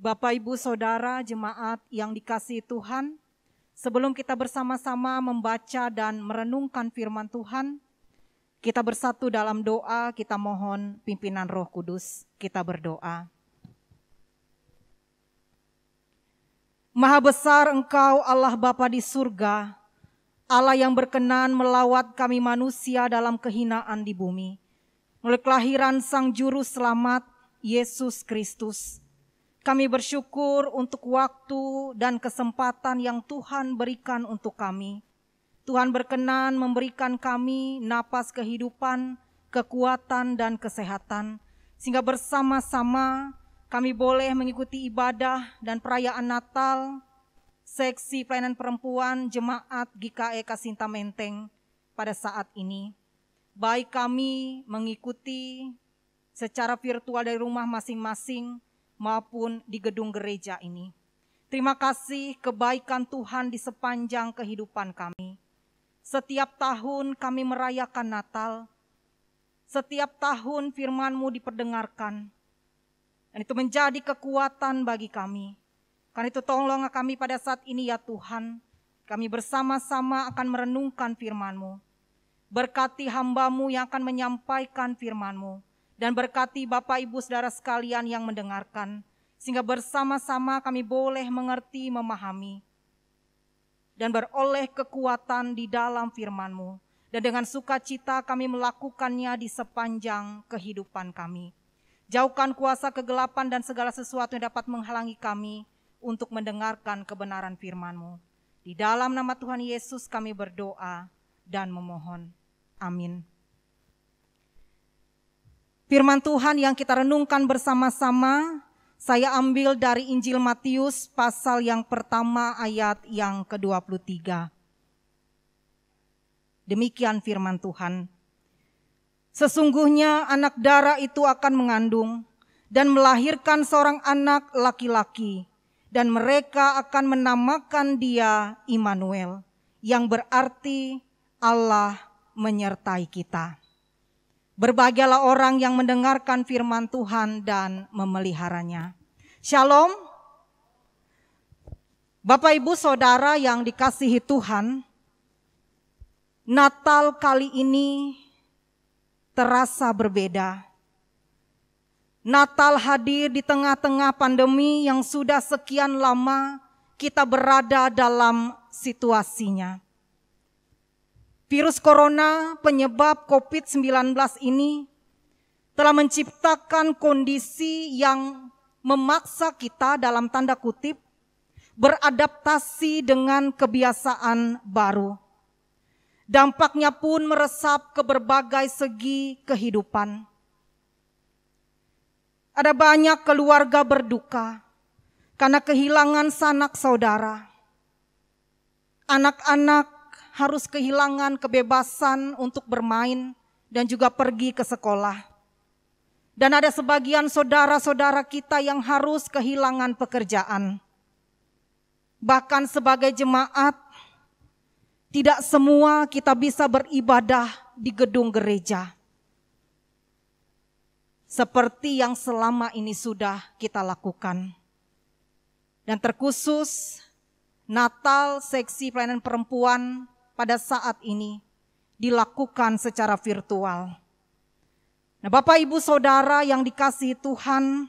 Speaker 4: Bapak, Ibu, Saudara, jemaat yang dikasihi Tuhan, sebelum kita bersama-sama membaca dan merenungkan firman Tuhan, kita bersatu dalam doa, kita mohon pimpinan Roh Kudus, kita berdoa. Maha besar Engkau Allah Bapa di surga, Allah yang berkenan melawat kami manusia dalam kehinaan di bumi, melalui kelahiran Sang Juru Selamat, Yesus Kristus. Kami bersyukur untuk waktu dan kesempatan yang Tuhan berikan untuk kami. Tuhan berkenan memberikan kami napas kehidupan, kekuatan, dan kesehatan, sehingga bersama-sama kami boleh mengikuti ibadah dan perayaan Natal, seksi pelayanan perempuan Jemaat GKE Kasinta Menteng pada saat ini. Baik kami mengikuti secara virtual dari rumah masing-masing,
Speaker 11: maupun di gedung gereja ini. Terima kasih kebaikan Tuhan di sepanjang kehidupan kami. Setiap tahun kami merayakan Natal, setiap tahun firman-Mu diperdengarkan, dan itu menjadi kekuatan bagi kami. Karena itu tolonglah kami pada saat ini ya Tuhan, kami bersama-sama akan merenungkan firman-Mu. Berkati hamba-Mu yang akan menyampaikan firman-Mu, dan berkati Bapak Ibu Saudara sekalian yang mendengarkan, sehingga bersama-sama kami boleh mengerti, memahami, dan beroleh kekuatan di dalam firman-Mu. Dan dengan sukacita kami melakukannya di sepanjang kehidupan kami. Jauhkan kuasa kegelapan dan segala sesuatu yang dapat menghalangi kami untuk mendengarkan kebenaran firman-Mu. Di dalam nama Tuhan Yesus kami berdoa dan memohon. Amin. Firman Tuhan yang kita renungkan bersama-sama, saya ambil dari Injil Matius pasal yang pertama ayat yang ke-23. Demikian firman Tuhan. Sesungguhnya anak darah itu akan mengandung dan melahirkan seorang anak laki-laki, dan mereka akan menamakan dia Immanuel, yang berarti Allah menyertai kita. Berbahagialah orang yang mendengarkan firman Tuhan dan memeliharanya. Shalom. Bapak Ibu Saudara yang dikasihi Tuhan, Natal kali ini terasa berbeda. Natal hadir di tengah-tengah pandemi yang sudah sekian lama kita berada dalam situasinya. Virus corona penyebab COVID-19 ini telah menciptakan kondisi yang memaksa kita dalam tanda kutip beradaptasi dengan kebiasaan baru. Dampaknya pun meresap ke berbagai segi kehidupan. Ada banyak keluarga berduka karena kehilangan sanak saudara. Anak-anak harus kehilangan kebebasan untuk bermain dan juga pergi ke sekolah. Dan ada sebagian saudara-saudara kita yang harus kehilangan pekerjaan. Bahkan sebagai jemaat, tidak semua kita bisa beribadah di gedung gereja seperti yang selama ini sudah kita lakukan. Dan terkhusus Natal seksi pelayanan perempuan pada saat ini dilakukan secara virtual. Nah, Bapak Ibu Saudara yang dikasihi Tuhan,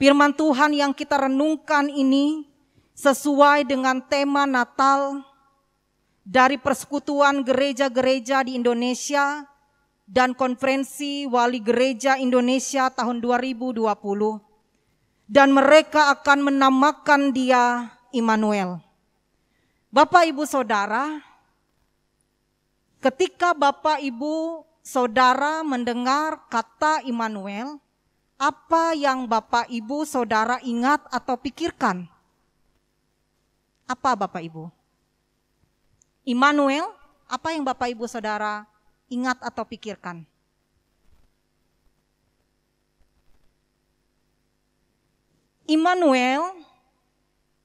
Speaker 11: firman Tuhan yang kita renungkan ini sesuai dengan tema Natal dari Persekutuan Gereja-Gereja di Indonesia dan Konferensi Wali Gereja Indonesia tahun 2020. Dan mereka akan menamakan dia Immanuel. Bapak Ibu Saudara, ketika Bapak Ibu Saudara mendengar kata Immanuel, apa yang Bapak Ibu Saudara ingat atau pikirkan? Apa Bapak Ibu? Immanuel, apa yang Bapak Ibu Saudara ingat atau pikirkan? Immanuel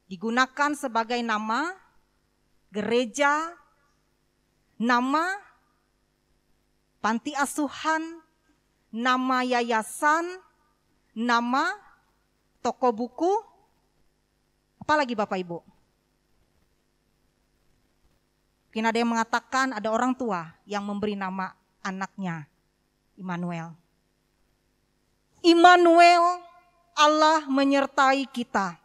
Speaker 11: digunakan sebagai nama gereja, nama panti asuhan, nama yayasan, nama toko buku, apalagi Bapak Ibu? Mungkin ada yang mengatakan ada orang tua yang memberi nama anaknya Immanuel. Immanuel, Allah menyertai kita.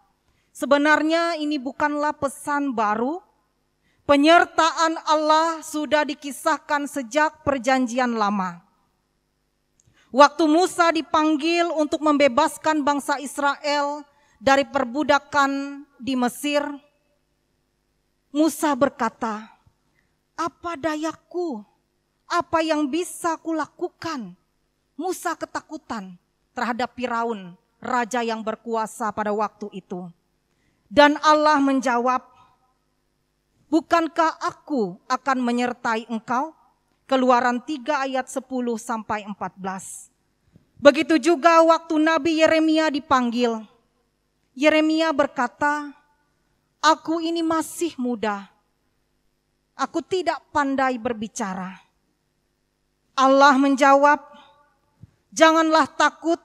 Speaker 11: Sebenarnya ini bukanlah pesan baru. Penyertaan Allah sudah dikisahkan sejak perjanjian lama. Waktu Musa dipanggil untuk membebaskan bangsa Israel dari perbudakan di Mesir, Musa berkata, "Apa dayaku? Apa yang bisa kulakukan?" Musa ketakutan terhadap Firaun, raja yang berkuasa pada waktu itu. Dan Allah menjawab, "Bukankah aku akan menyertai engkau?" Keluaran 3 ayat 10 sampai 14. Begitu juga waktu Nabi Yeremia dipanggil. Yeremia berkata, "Aku ini masih muda. Aku tidak pandai berbicara." Allah menjawab, "Janganlah takut,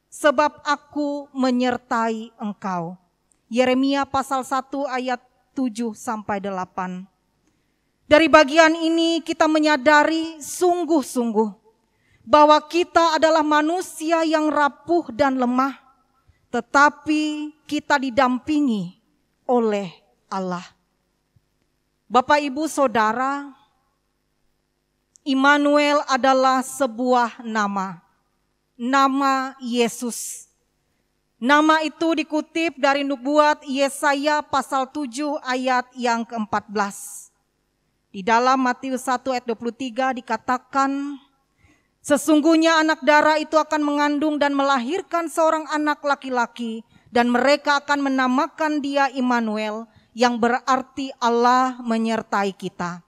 Speaker 11: sebab aku menyertai engkau." Yeremia pasal 1 ayat 7-8. Dari bagian ini kita menyadari sungguh-sungguh bahwa kita adalah manusia yang rapuh dan lemah, tetapi kita didampingi oleh Allah. Bapak, Ibu, Saudara, Immanuel adalah sebuah nama Yesus. Nama itu dikutip dari nubuat Yesaya pasal 7 ayat yang ke-14. Di dalam Matius 1 ayat 23 dikatakan, "Sesungguhnya anak darah itu akan mengandung dan melahirkan seorang anak laki-laki, dan mereka akan menamakan dia Immanuel, yang berarti Allah menyertai kita."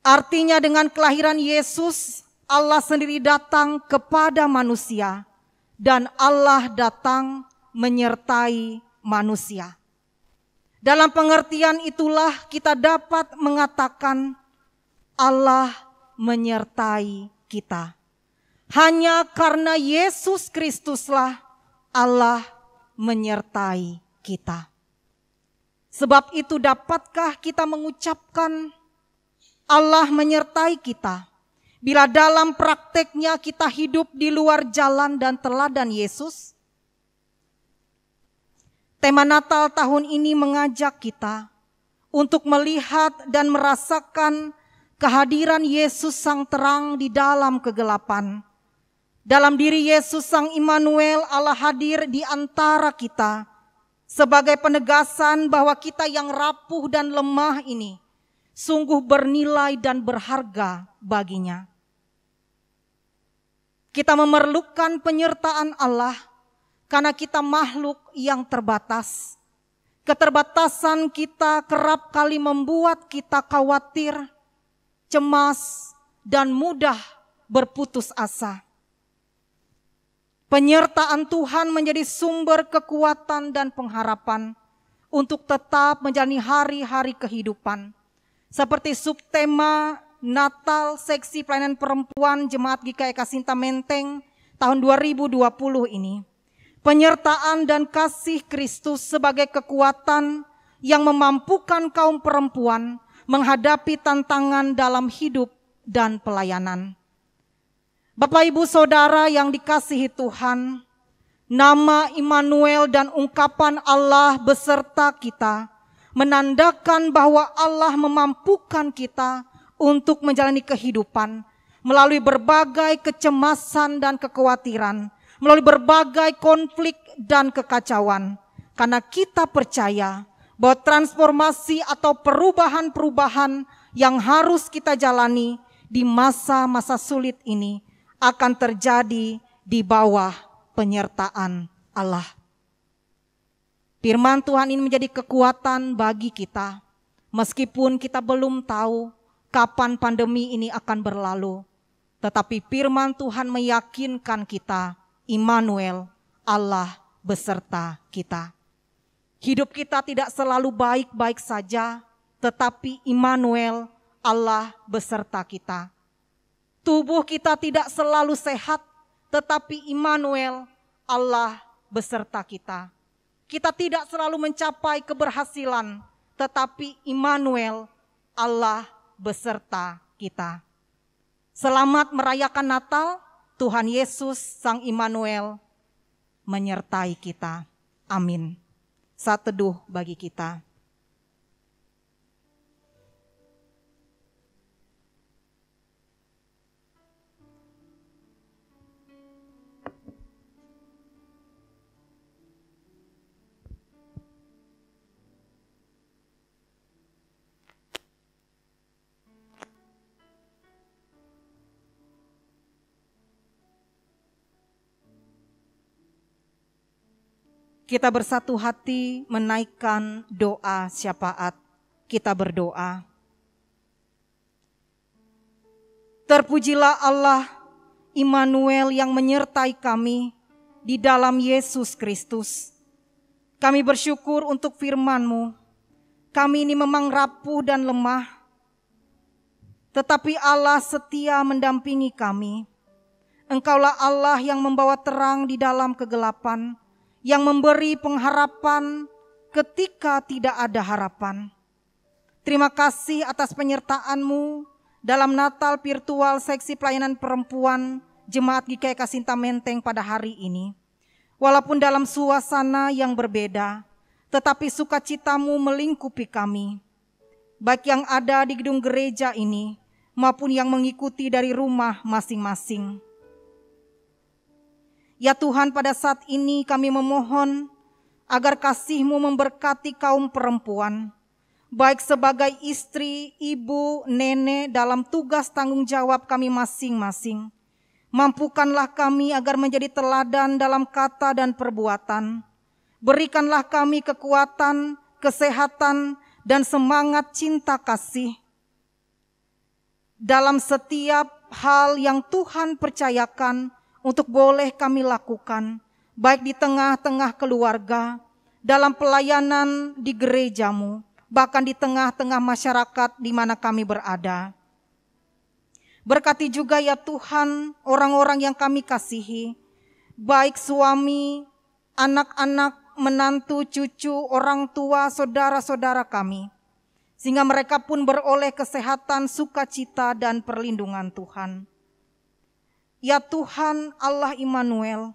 Speaker 11: Artinya dengan kelahiran Yesus, Allah sendiri datang kepada manusia, dan Allah datang menyertai manusia. Dalam pengertian itulah kita dapat mengatakan Allah menyertai kita. Hanya karena Yesus Kristuslah Allah menyertai kita. Sebab itu dapatkah kita mengucapkan Allah menyertai kita bila dalam prakteknya kita hidup di luar jalan dan teladan Yesus? Tema Natal tahun ini mengajak kita untuk melihat dan merasakan kehadiran Yesus Sang Terang di dalam kegelapan. Dalam diri Yesus Sang Immanuel, Allah hadir di antara kita sebagai penegasan bahwa kita yang rapuh dan lemah ini sungguh bernilai dan berharga baginya. Kita memerlukan penyertaan Allah karena kita makhluk yang terbatas. Keterbatasan kita kerap kali membuat kita khawatir, cemas, dan mudah berputus asa. Penyertaan Tuhan menjadi sumber kekuatan dan pengharapan untuk tetap menjalani hari-hari kehidupan. Seperti subtema Natal Seksi Pelayanan Perempuan Jemaat GKI Kasinta Menteng tahun 2020 ini. Penyertaan dan kasih Kristus sebagai kekuatan yang memampukan kaum perempuan menghadapi tantangan dalam hidup dan pelayanan. Bapak, Ibu, Saudara yang dikasihi Tuhan, nama Immanuel dan ungkapan Allah beserta kita menandakan bahwa Allah memampukan kita untuk menjalani kehidupan melalui berbagai kecemasan dan kekhawatiran, melalui berbagai konflik dan kekacauan. Karena kita percaya bahwa transformasi atau perubahan-perubahan yang harus kita jalani di masa-masa sulit ini akan terjadi di bawah penyertaan Allah. Firman Tuhan ini menjadi kekuatan bagi kita, meskipun kita belum tahu kapan pandemi ini akan berlalu. Tetapi firman Tuhan meyakinkan kita, Immanuel, Allah beserta kita. Hidup kita tidak selalu baik-baik saja, tetapi Immanuel, Allah beserta kita. Tubuh kita tidak selalu sehat, tetapi Immanuel, Allah beserta kita. Kita tidak selalu mencapai keberhasilan, tetapi Immanuel, Allah beserta kita. Selamat merayakan Natal, Tuhan Yesus Sang Immanuel menyertai kita. Amin. Saat teduh bagi kita. Kita bersatu hati menaikkan doa syafaat. Kita berdoa. Terpujilah Allah Immanuel yang menyertai kami di dalam Yesus Kristus. Kami bersyukur untuk firman-Mu. Kami ini memang rapuh dan lemah, tetapi Allah setia mendampingi kami. Engkaulah Allah yang membawa terang di dalam kegelapan, yang memberi pengharapan ketika tidak ada harapan. Terima kasih atas penyertaan-Mu dalam Natal virtual seksi pelayanan perempuan Jemaat GKI Kasinta Menteng pada hari ini. Walaupun dalam suasana yang berbeda, tetapi sukacita-Mu melingkupi kami, baik yang ada di gedung gereja ini maupun yang mengikuti dari rumah masing-masing. Ya Tuhan, pada saat ini kami memohon agar kasih-Mu memberkati kaum perempuan, baik sebagai istri, ibu, nenek dalam tugas tanggung jawab kami masing-masing. Mampukanlah kami agar menjadi teladan dalam kata dan perbuatan. Berikanlah kami kekuatan, kesehatan, dan semangat cinta kasih dalam setiap hal yang Tuhan percayakan untuk boleh kami lakukan, baik di tengah-tengah keluarga, dalam pelayanan di gereja-Mu, bahkan di tengah-tengah masyarakat di mana kami berada. Berkati juga ya Tuhan orang-orang yang kami kasihi, baik suami, anak-anak, menantu, cucu, orang tua, saudara-saudara kami, sehingga mereka pun beroleh kesehatan, sukacita, dan perlindungan Tuhan. Ya Tuhan Allah Immanuel,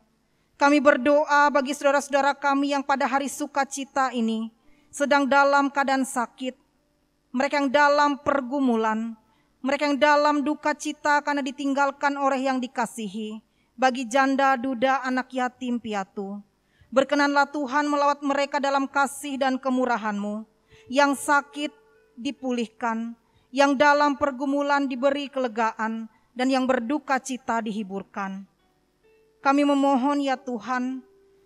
Speaker 11: kami berdoa bagi saudara-saudara kami yang pada hari sukacita ini sedang dalam keadaan sakit, mereka yang dalam pergumulan, mereka yang dalam duka cita karena ditinggalkan oleh yang dikasihi, bagi janda, duda, anak yatim piatu. Berkenanlah Tuhan melawat mereka dalam kasih dan kemurahan-Mu, yang sakit dipulihkan, yang dalam pergumulan diberi kelegaan, dan yang berduka cita dihiburkan. Kami memohon ya Tuhan,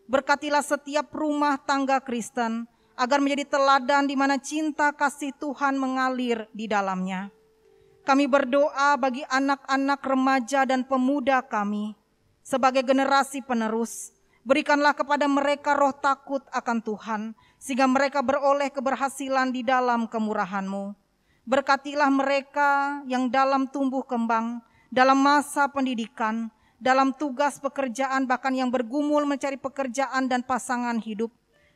Speaker 11: berkatilah setiap rumah tangga Kristen, agar menjadi teladan di mana cinta kasih Tuhan mengalir di dalamnya. Kami berdoa bagi anak-anak, remaja, dan pemuda kami sebagai generasi penerus. Berikanlah kepada mereka roh takut akan Tuhan, sehingga mereka beroleh keberhasilan di dalam kemurahan-Mu. Berkatilah mereka yang dalam tumbuh kembang, dalam masa pendidikan, dalam tugas pekerjaan, bahkan yang bergumul mencari pekerjaan dan pasangan hidup.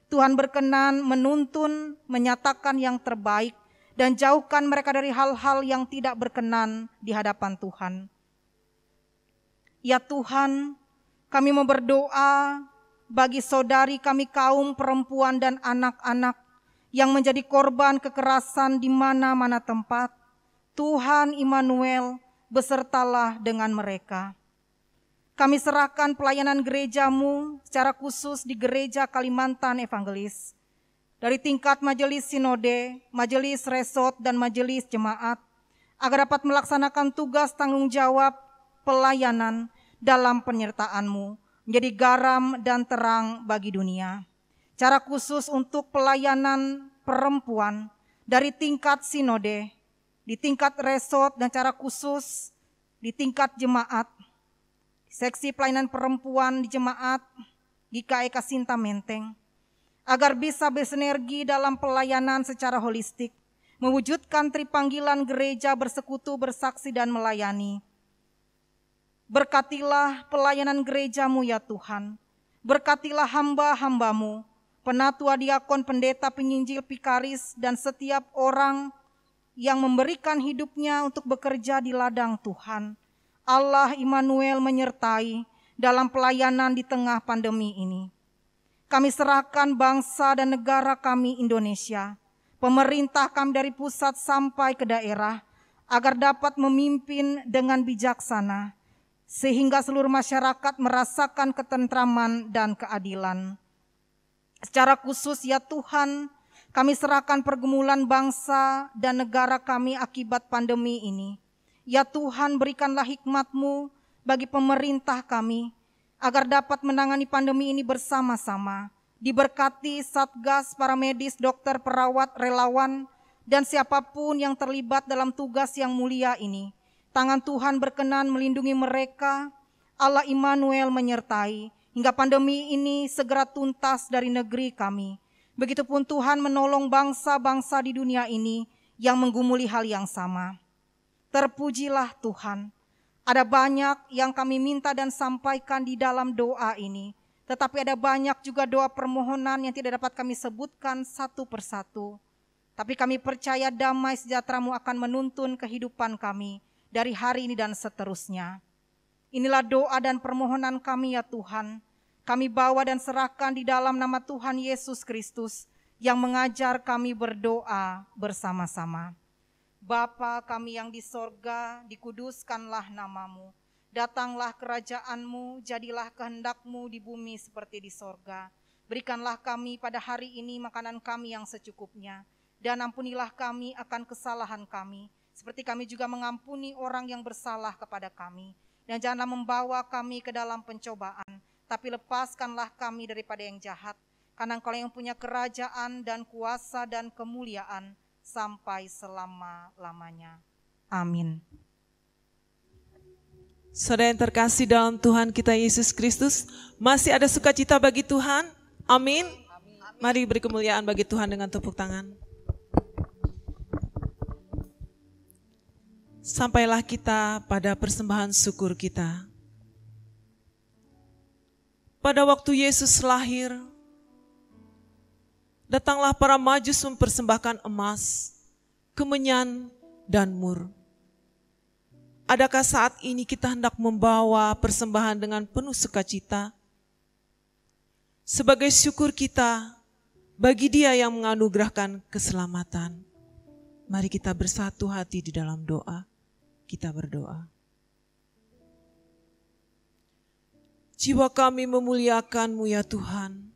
Speaker 11: Tuhan berkenan menuntun, menyatakan yang terbaik, dan jauhkan mereka dari hal-hal yang tidak berkenan di hadapan Tuhan. Ya Tuhan, kami mau berdoa bagi saudari kami kaum perempuan dan anak-anak yang menjadi korban kekerasan di mana-mana tempat. Tuhan Immanuel, besertalah dengan mereka. Kami serahkan pelayanan gereja-Mu secara khusus di Gereja Kalimantan Evangelis, dari tingkat majelis sinode, majelis resort, dan majelis jemaat, agar dapat melaksanakan tugas tanggung jawab pelayanan dalam penyertaan-Mu, menjadi garam dan terang bagi dunia. Cara khusus untuk pelayanan perempuan dari tingkat sinode, di tingkat resort, dan cara khusus di tingkat jemaat, seksi pelayanan perempuan di jemaat GKI Kasinta Menteng, agar bisa bersinergi dalam pelayanan secara holistik, mewujudkan tripanggilan gereja bersekutu, bersaksi, dan melayani. Berkatilah pelayanan gereja-Mu ya Tuhan, berkatilah hamba-hamba-Mu, penatua, diakon, pendeta, penginjil, pikaris, dan setiap orang yang memberikan hidupnya untuk bekerja di ladang Tuhan. Allah Immanuel menyertai dalam pelayanan di tengah pandemi ini. Kami serahkan bangsa dan negara kami Indonesia, pemerintah kami dari pusat sampai ke daerah, agar dapat memimpin dengan bijaksana, sehingga seluruh masyarakat merasakan ketentraman dan keadilan. Secara khusus ya Tuhan, kami serahkan pergumulan bangsa dan negara kami akibat pandemi ini. Ya Tuhan, berikanlah hikmat-Mu bagi pemerintah kami, agar dapat menangani pandemi ini bersama-sama. Diberkati Satgas, para medis, dokter, perawat, relawan, dan siapapun yang terlibat dalam tugas yang mulia ini. Tangan Tuhan berkenan melindungi mereka, Allah Immanuel menyertai hingga pandemi ini segera tuntas dari negeri kami. Begitupun Tuhan menolong bangsa-bangsa di dunia ini yang menggumuli hal yang sama. Terpujilah Tuhan. Ada banyak yang kami minta dan sampaikan di dalam doa ini. Tetapi ada banyak juga doa permohonan yang tidak dapat kami sebutkan satu persatu. Tapi kami percaya damai sejahtera-Mu akan menuntun kehidupan kami dari hari ini dan seterusnya. Inilah doa dan permohonan kami ya Tuhan. Kami bawa dan serahkan di dalam nama Tuhan Yesus Kristus yang mengajar kami berdoa bersama-sama. Bapa kami yang di sorga, dikuduskanlah nama-Mu. Datanglah kerajaan-Mu, jadilah kehendak-Mu di bumi seperti di sorga. Berikanlah kami pada hari ini makanan kami yang secukupnya. Dan ampunilah kami akan kesalahan kami, seperti kami juga mengampuni orang yang bersalah kepada kami. Dan janganlah membawa kami ke dalam pencobaan, tapi lepaskanlah kami daripada yang jahat. Karena Engkau yang punya kerajaan dan kuasa dan kemuliaan sampai selama-lamanya. Amin.
Speaker 5: Saudara yang terkasih dalam Tuhan kita Yesus Kristus, masih ada sukacita bagi Tuhan? Amin. Mari beri kemuliaan bagi Tuhan dengan tepuk tangan. Sampailah kita pada persembahan syukur kita. Pada waktu Yesus lahir, datanglah para Majus mempersembahkan emas, kemenyan, dan mur. Adakah saat ini kita hendak membawa persembahan dengan penuh sukacita? Sebagai syukur kita bagi Dia yang menganugerahkan keselamatan. Mari kita bersatu hati di dalam doa. Kita berdoa. Jiwa kami memuliakan-Mu ya Tuhan.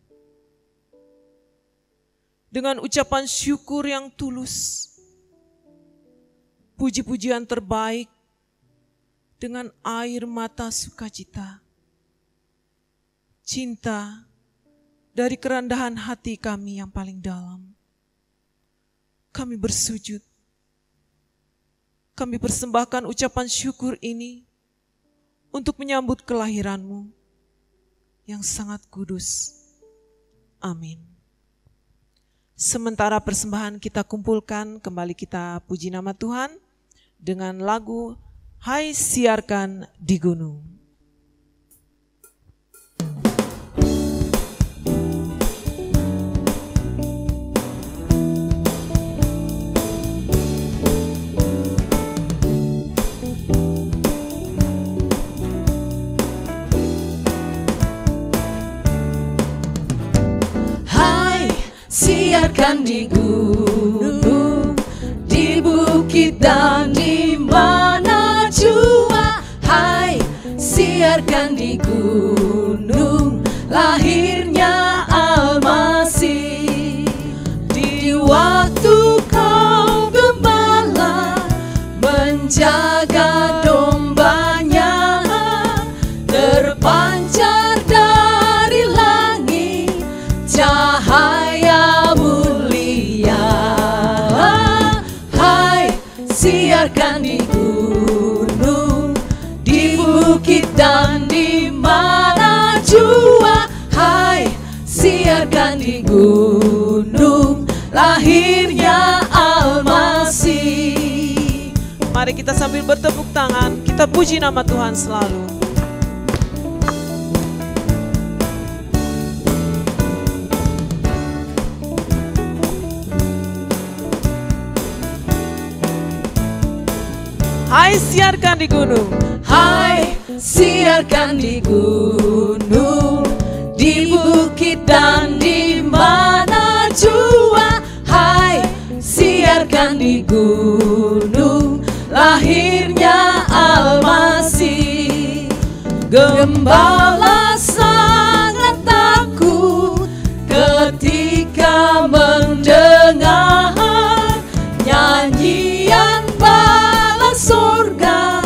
Speaker 5: Dengan ucapan syukur yang tulus, puji-pujian terbaik, dengan air mata sukacita, cinta dari kerendahan hati kami yang paling dalam. Kami bersujud. Kami persembahkan ucapan syukur ini untuk menyambut kelahiran-Mu yang sangat kudus. Amin. Sementara persembahan kita kumpulkan, kembali kita puji nama Tuhan dengan lagu Hai Siarkan di Gunung.
Speaker 10: Siarkan di gunung, di bukit dan di mana jua. Hai, siarkan di gunung, lahirnya Almasih. Di waktu kau gembala menjaga dombanya, terpancar dari langit cahaya mulia. Hai, siarkan di gunung, di bukit dan di mana jua. Hai, siarkan di gunung, lahirnya Almasih.
Speaker 5: Mari kita sambil bertepuk tangan, kita puji nama Tuhan selalu. Hai, siarkan di gunung.
Speaker 10: Hai, siarkan di gunung, di bukit dan di mana jua. Hai, siarkan di gunung, lahirnya Almasih. Gembala sangat takut ketika mendengar nyanyian bala surga,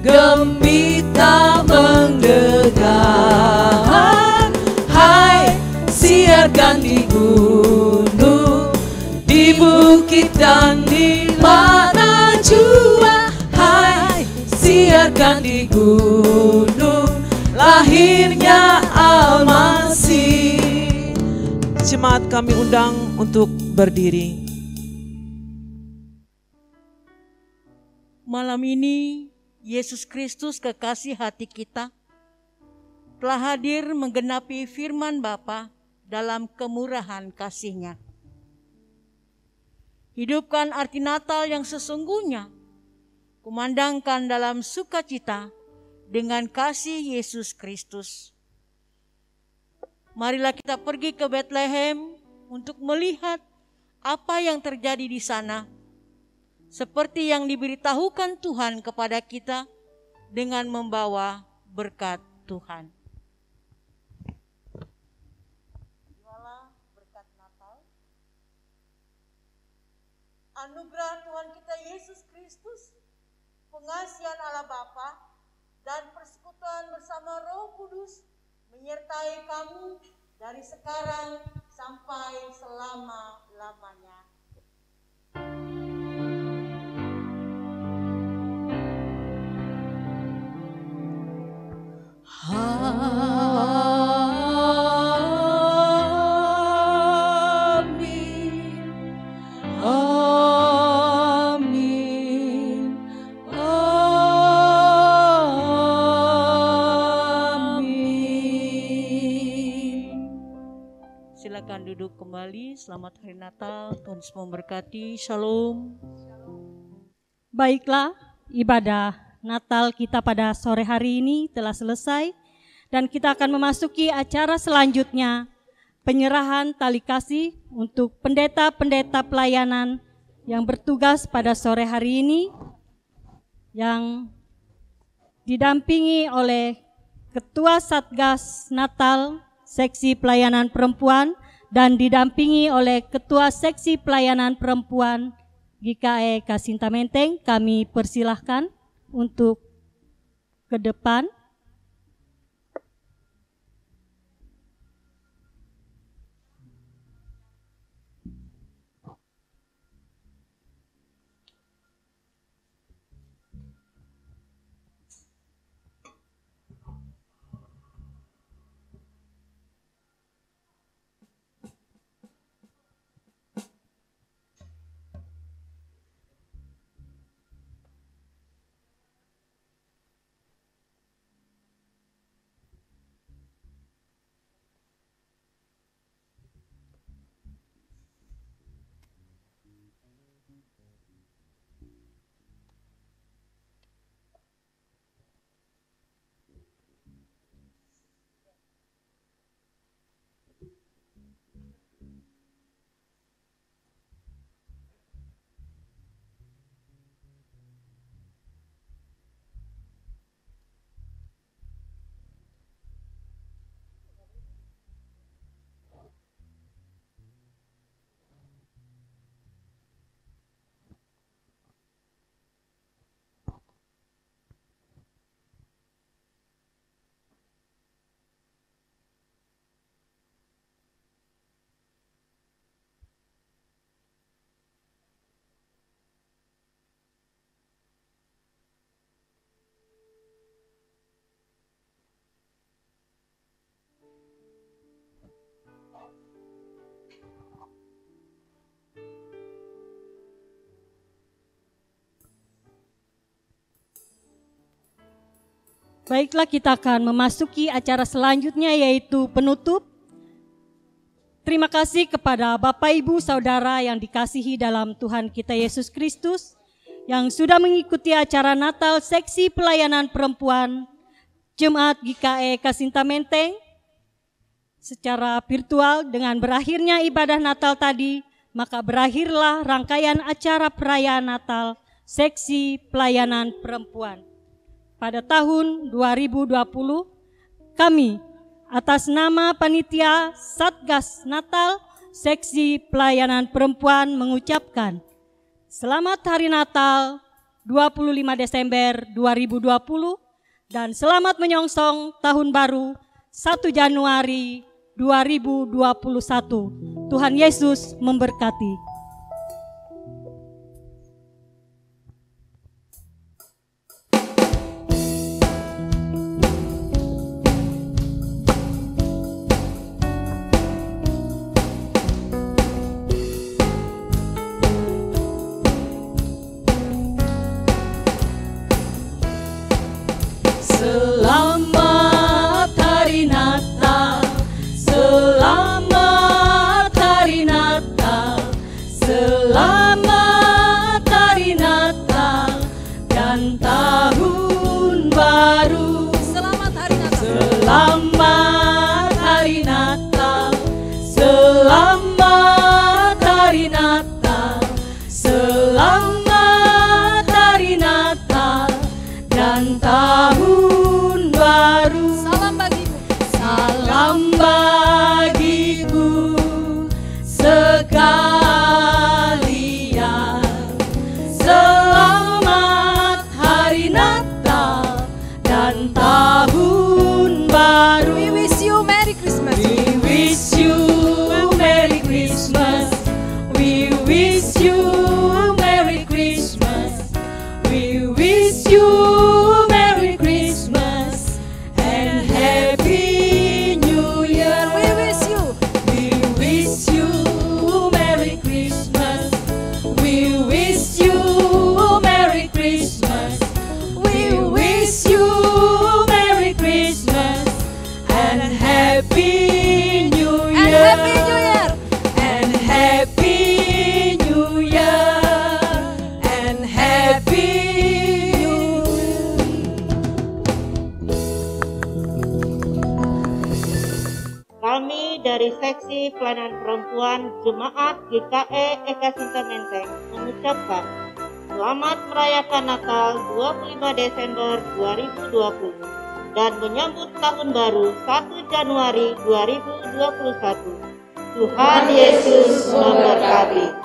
Speaker 10: gembita mendengar. Hai, siarkan di gunung, di bukit dan di mana jua. Hai, siarkan di gunung, lahirnya Al-Masih.
Speaker 5: Jemaat kami undang untuk berdiri.
Speaker 12: Malam ini Yesus Kristus kekasih hati kita telah hadir menggenapi firman Bapa dalam kemurahan kasih-Nya. Hidupkan arti Natal yang sesungguhnya, kumandangkan dalam sukacita dengan kasih Yesus Kristus. Marilah kita pergi ke Bethlehem untuk melihat apa yang terjadi di sana, seperti yang diberitahukan Tuhan kepada kita dengan membawa berkat Tuhan. Inilah berkat Natal. Anugerah Tuhan kita Yesus Kristus, pengasihan Allah Bapa, dan persekutuan bersama Roh Kudus menyertai kamu dari sekarang sampai selama-lamanya. Silakan duduk kembali. Selamat Hari Natal. Tuhan Yesus memberkati. Shalom.
Speaker 1: Baiklah, ibadah Natal kita pada sore hari ini telah selesai dan kita akan memasuki acara selanjutnya, penyerahan tali kasih untuk pendeta-pendeta pelayanan yang bertugas pada sore hari ini, yang didampingi oleh Ketua Satgas Natal Seksi Pelayanan Perempuan dan didampingi oleh Ketua Seksi Pelayanan Perempuan GKE Kasinta Menteng. Kami persilahkan untuk ke depan. Baiklah, kita akan memasuki acara selanjutnya yaitu penutup. Terima kasih kepada Bapak Ibu Saudara yang dikasihi dalam Tuhan kita Yesus Kristus yang sudah mengikuti acara Natal Seksi Pelayanan Perempuan Jemaat GKE Kasinta Menteng secara virtual. Dengan berakhirnya ibadah Natal tadi, maka berakhirlah rangkaian acara perayaan Natal Seksi Pelayanan Perempuan. Pada tahun 2020, kami atas nama Panitia Satgas Natal Seksi Pelayanan Perempuan mengucapkan Selamat Hari Natal 25 Desember 2020 dan selamat menyongsong Tahun Baru 1 Januari 2021. Tuhan Yesus memberkati.
Speaker 3: Seksi Pelayanan Perempuan Jemaat GKE Eka Sinta Menteng mengucapkan selamat merayakan Natal 25 Desember 2020 dan menyambut Tahun Baru 1 Januari 2021. Tuhan Yesus memberkati.